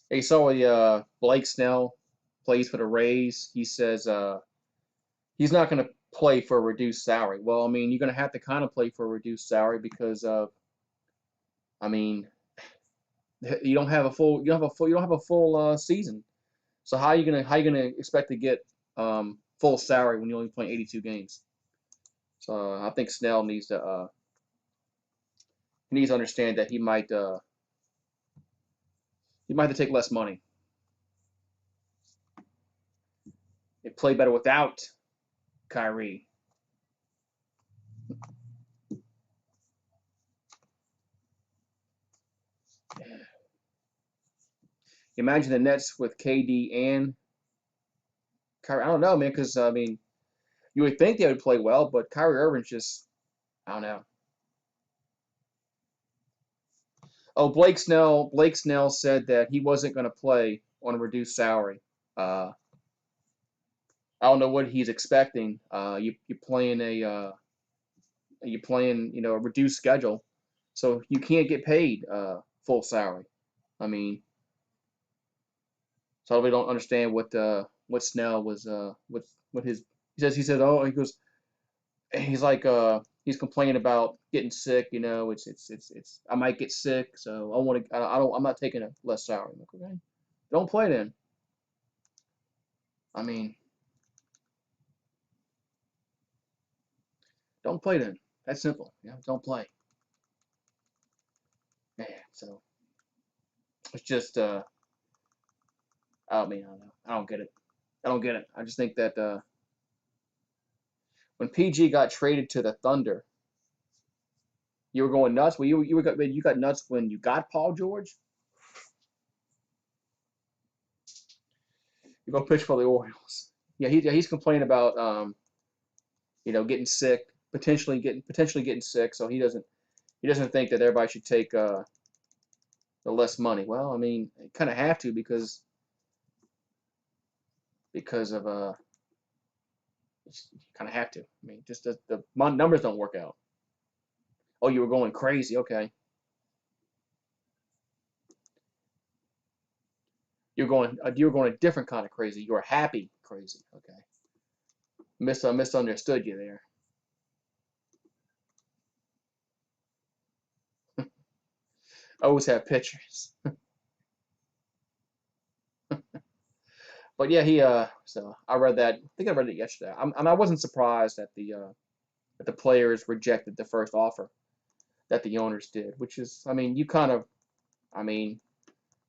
Speaker 1: Hey, saw Blake Snell plays for the Rays. He says he's not going to play for a reduced salary. Well, I mean, you're going to have to kind of play for a reduced salary because I mean, you don't have a full season. So how you gonna expect to get full salary when you're only playing 82 games? So I think Snell needs to understand that he might have to take less money and play better without Kyrie. Imagine the Nets with KD and Kyrie. I don't know, man, because I mean, you would think they would play well, but Kyrie Irving's just I don't know. Oh, Blake Snell said that he wasn't going to play on a reduced salary. Uh, I don't know what he's expecting. You're playing a reduced schedule, so you can't get paid full salary. I mean, so I really don't understand what Snell was what his he said, oh, he's like he's complaining about getting sick. It's I might get sick, so I don't I'm not taking a less salary. I'm like, okay, don't play then. I mean, don't play then. That's simple. Don't play. Yeah. So it's just I don't know. I don't get it. I don't get it. I just think that when PG got traded to the Thunder, you were going nuts. Well, you got nuts when you got Paul George. You go pitch for the Orioles. Yeah, he's complaining about getting sick, potentially getting sick. So he doesn't think that everybody should take the less money. Well, I mean, you kind of have to because of you kind of have to. I mean, just the numbers don't work out. Oh, you were going crazy. Okay, you were going a different kind of crazy. You were happy crazy. Okay, misunderstood you there. I always have pictures. But yeah, so I read that. I think I read it yesterday. I wasn't surprised that the players rejected the first offer that the owners did, which is, I mean, I mean,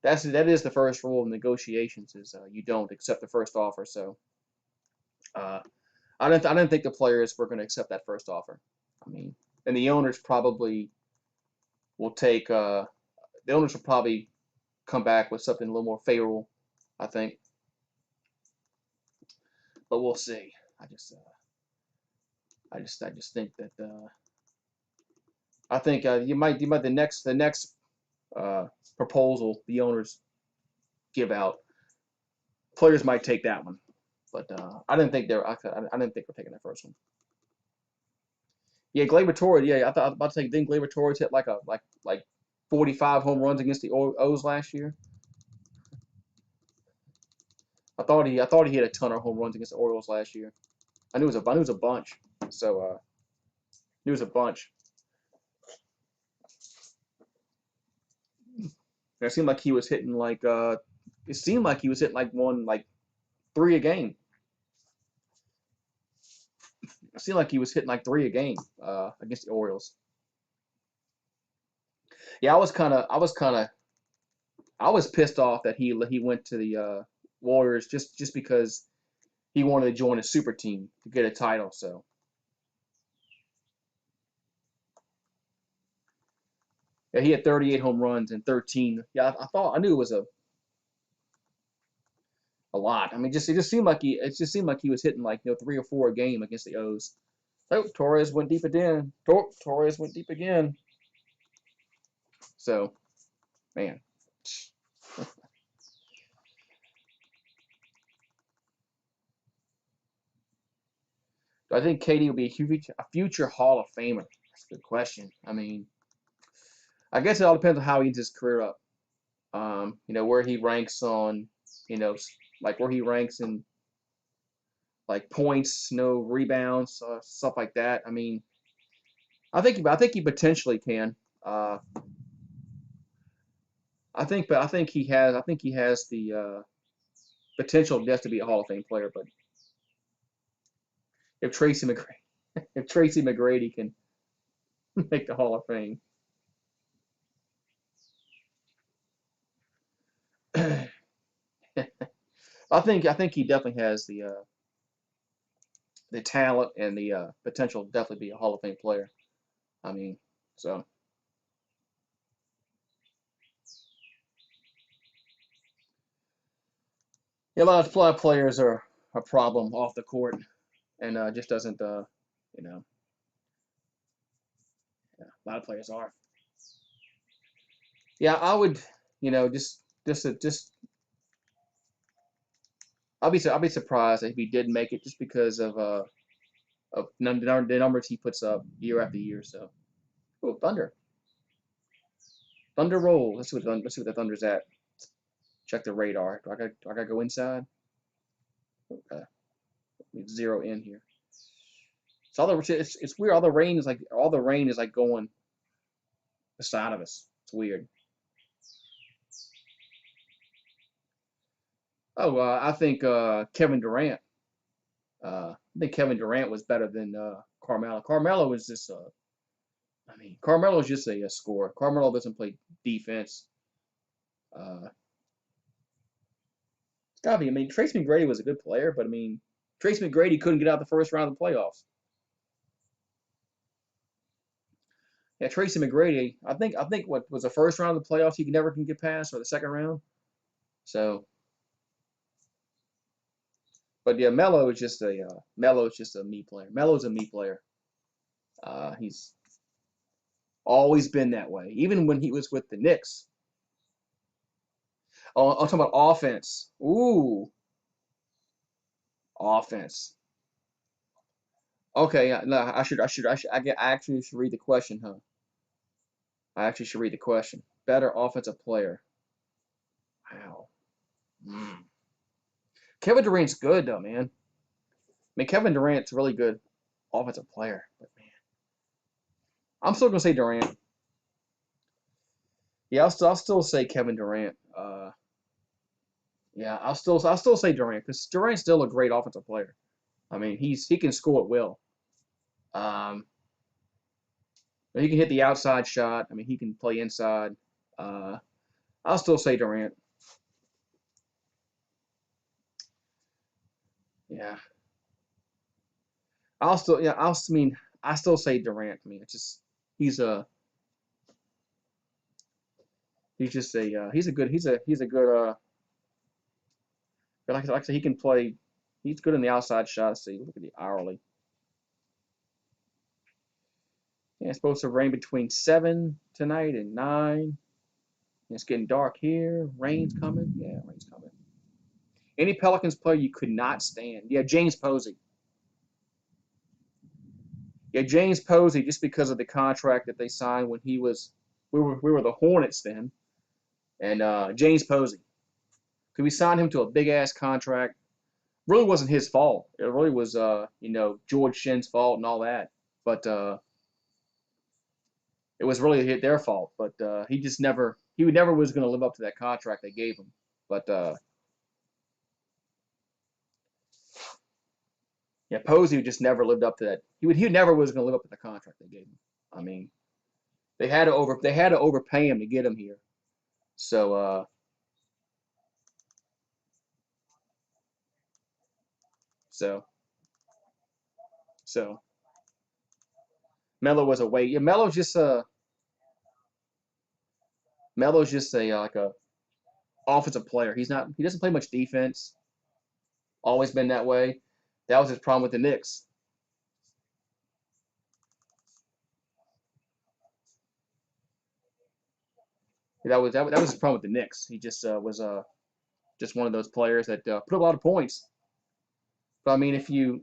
Speaker 1: that is the first rule of negotiations is you don't accept the first offer. So uh, I didn't think the players were going to accept that first offer. I mean, and will take the owners will probably come back with something a little more favorable, I think, but we'll see. I just think that I think you might the next uh, proposal the owners give out, players might take that one, but I didn't think we're taking that first one. Yeah, Gleyber Torres. Yeah, I was about to say, didn't Gleyber Torres hit like 45 home runs against the O's last year? I thought he hit a ton of home runs against the Orioles last year. I knew it was a bunch. So knew it was a bunch. It seemed like he was hitting it seemed like he was hitting like three a game. It seemed like he was hitting like three a game against the Orioles. Yeah, I was pissed off that he went to the Warriors just because he wanted to join a super team to get a title. So yeah, he had 38 home runs and 13. Yeah, I knew it was a lot. I mean, it just seemed like he was hitting like three or four a game against the O's. Oh, Torres went deep again. Torres went deep again. So man, do I think KD will be a future Hall of Famer? That's a good question. I mean, I guess it all depends on how he ends his career up. Where he ranks on, you know, like where he ranks in like points, no rebounds, stuff like that. I mean, I think he potentially can. Uh, I think he has the potential just to be a Hall of Fame player. But if Tracy McGrady, if Tracy McGrady can make the Hall of Fame, I think he definitely has the talent and the potential to definitely be a Hall of Fame player. I mean, so yeah, a lot of players are a problem off the court and just doesn't you know yeah, a lot of players are. Yeah, I would, just I'll be surprised if he did make it just because of the numbers he puts up year after year. So, oh, Thunder roll. Let's see what the Thunder's at. Check the radar. Do I gotta go inside? Okay, zero in here. It's weird. All the rain is like going the side of us. It's weird. Oh, I think Kevin Durant. I think Kevin Durant was better than Carmelo. Carmelo is just Carmelo is just a scorer. Carmelo doesn't play defense. Uh, it's gotta be. I mean, Trace McGrady was a good player, but I mean, Trace McGrady couldn't get out the first round of the playoffs. Yeah, Tracy McGrady. I think what was the first round of the playoffs he never can get past, or the second round. So, but yeah, Melo is just a me player. Melo's a me player. He's always been that way. Even when he was with the Knicks. Oh, I'm talking about offense. Ooh, offense. Okay, no, I actually should read the question, huh? I actually should read the question. Better offensive player. Wow. Mm. Kevin Durant's good though, man. I mean, Kevin Durant's a really good offensive player, but man, I'm still gonna say Durant. Yeah, I'll still say Kevin Durant. Yeah, I'll still say Durant because Durant's still a great offensive player. I mean, he can score at will. Um, he can hit the outside shot. I mean, he can play inside. Uh, I'll still say Durant. Yeah, I mean, I still say Durant. I mean, it's just he's a he's a good like I said, he can play. He's good in the outside shot. See, look at the hourly. Yeah, it's supposed to rain between 7 tonight and 9. It's getting dark here. Rain's coming. Yeah, rain's coming. Any Pelicans player you could not stand? Yeah, James Posey. Yeah, James Posey, just because of the contract that they signed when we were the Hornets then, and James Posey. Because we signed him to a big ass contract. Really wasn't his fault. It really was, George Shen's fault and all that. But it was really their fault. But he never was going to live up to that contract they gave him. But yeah, Posey just never lived up to that. He never was going to live up to the contract they gave him. I mean, they had to overpay him to get him here. So so so Melo was away. Yeah, Melo's just a like a offensive player. He doesn't play much defense. Always been that way. That was his problem with the Knicks. That was his problem with the Knicks. He just was just one of those players that put up a lot of points. But I mean if you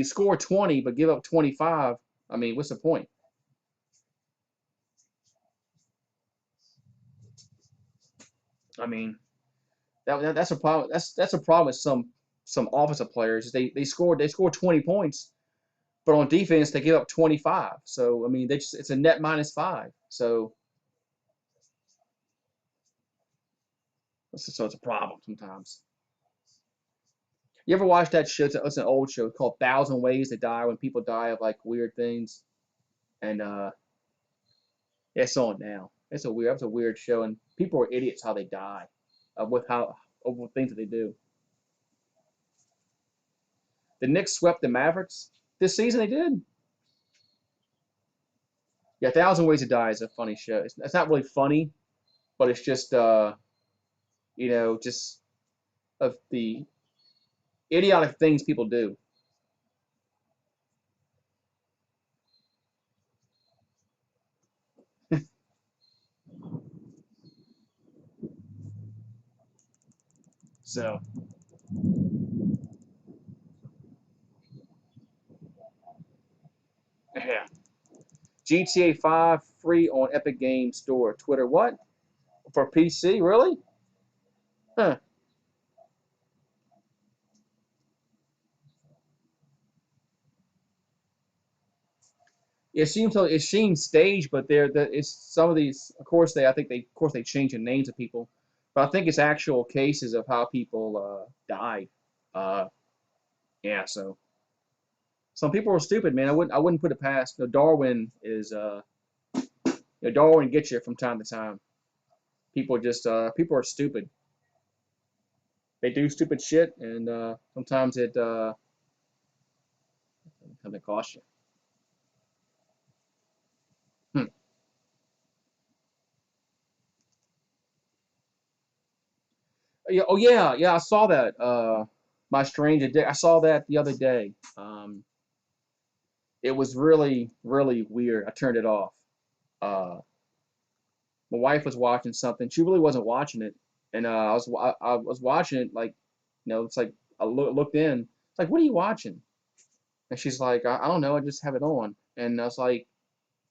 Speaker 1: score 20 but give up 25, I mean what's the point? I mean that's a problem. That's a problem with some offensive players. They score 20 points, but on defense they give up 25. So I mean it's a net -5. So it's a problem sometimes. You ever watch that show? It's an old show called Thousand Ways to Die when people die of like weird things. And it's on now. That's a weird show, and people are idiots how they die, with things that they do. The Knicks swept the Mavericks this season. They did. Yeah, Thousand Ways to Die is a funny show. It's not really funny, but it's just just of the idiotic things people do. So yeah. GTA 5 free on Epic Games Store. Twitter, what? For PC, really? Huh. It seems staged, but it's some of these. Of course, of course they change the names of people, but I think it's actual cases of how people died. Uh, yeah, so some people are stupid, man. I wouldn't put it past. Darwin is Darwin gets you from time to time. People are stupid. They do stupid shit, and sometimes it comes to cost you. Hmm. Yeah, oh yeah, yeah. I saw that. My strange addiction. I saw that the other day. It was really, really weird. I turned it off. Uh, my wife was watching something. She really wasn't watching it, and I was watching it like, it's like looked in. It's like, what are you watching? And she's like, I don't know. I just have it on, and I was like,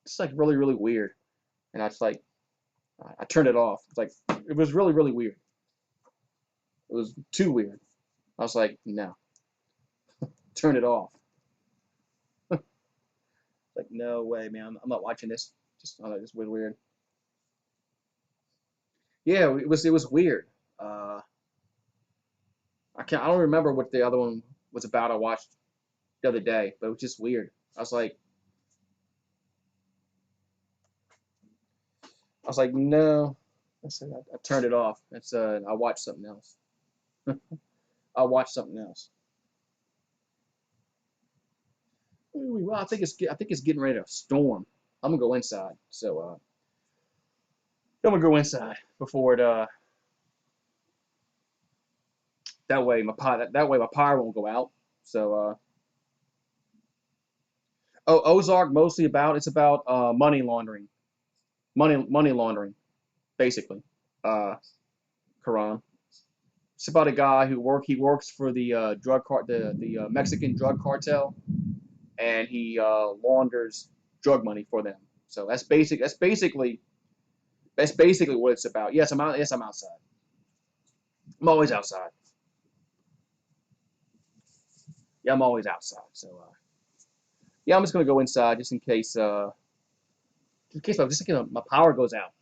Speaker 1: it's like really, really weird. And I was like, I turned it off. It's like it was really, really weird. It was too weird. I was like, no, turn it off. Like, no way, man. I'm not watching this. Just, I don't know, just weird, weird. Yeah, it was weird. Uh, I don't remember what the other one was about. I watched the other day, but it was just weird. I was like, no. I said I turned it off. I watched something else. I watched something else. Well, I think it's getting ready to storm. I'm gonna go inside. So I'm gonna go inside before it that way my power won't go out. So oh, Ozark mostly about it's about money laundering, money laundering basically. Uh, Quran. It's about a guy he works for the the Mexican drug cartel, and he launders drug money for them. So that's basically what it's about. Yes, I'm outside. I'm always outside. Yeah, I'm always outside. So yeah, I'm just gonna go inside just in case my power goes out.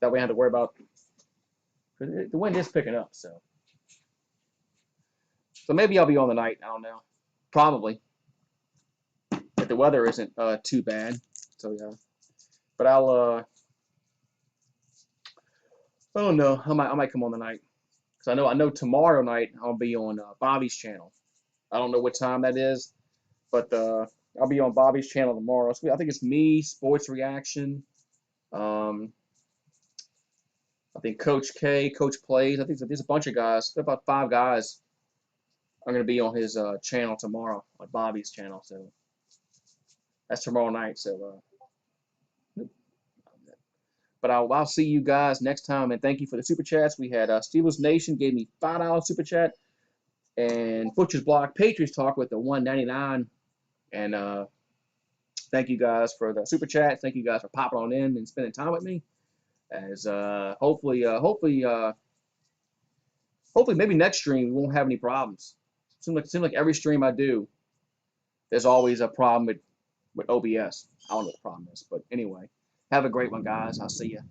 Speaker 1: That way I have to worry about. The wind is picking up, so maybe I'll be on the night. I don't know. Probably if the weather isn't too bad. So yeah, but I don't know. I might come on the night because I know tomorrow night I'll be on Bobby's channel. I don't know what time that is, but I'll be on Bobby's channel tomorrow. So I think it's me, Sports Reaction. Um, I think Coach K, Coach Plays. I think there's a bunch of guys. There's about 5 guys are going to be on his channel tomorrow, on Bobby's channel. So that's tomorrow night. So, but I'll see you guys next time. And thank you for the super chats. We had Steelers Nation gave me $5 super chat, and Butcher's Block Patriots Talk with the 199. And thank you guys for the super chats. Thank you guys for popping on in and spending time with me. As hopefully maybe next stream we won't have any problems. Seems like every stream I do, there's always a problem with OBS. I don't know what the problem is, but anyway, have a great one, guys. I'll see you.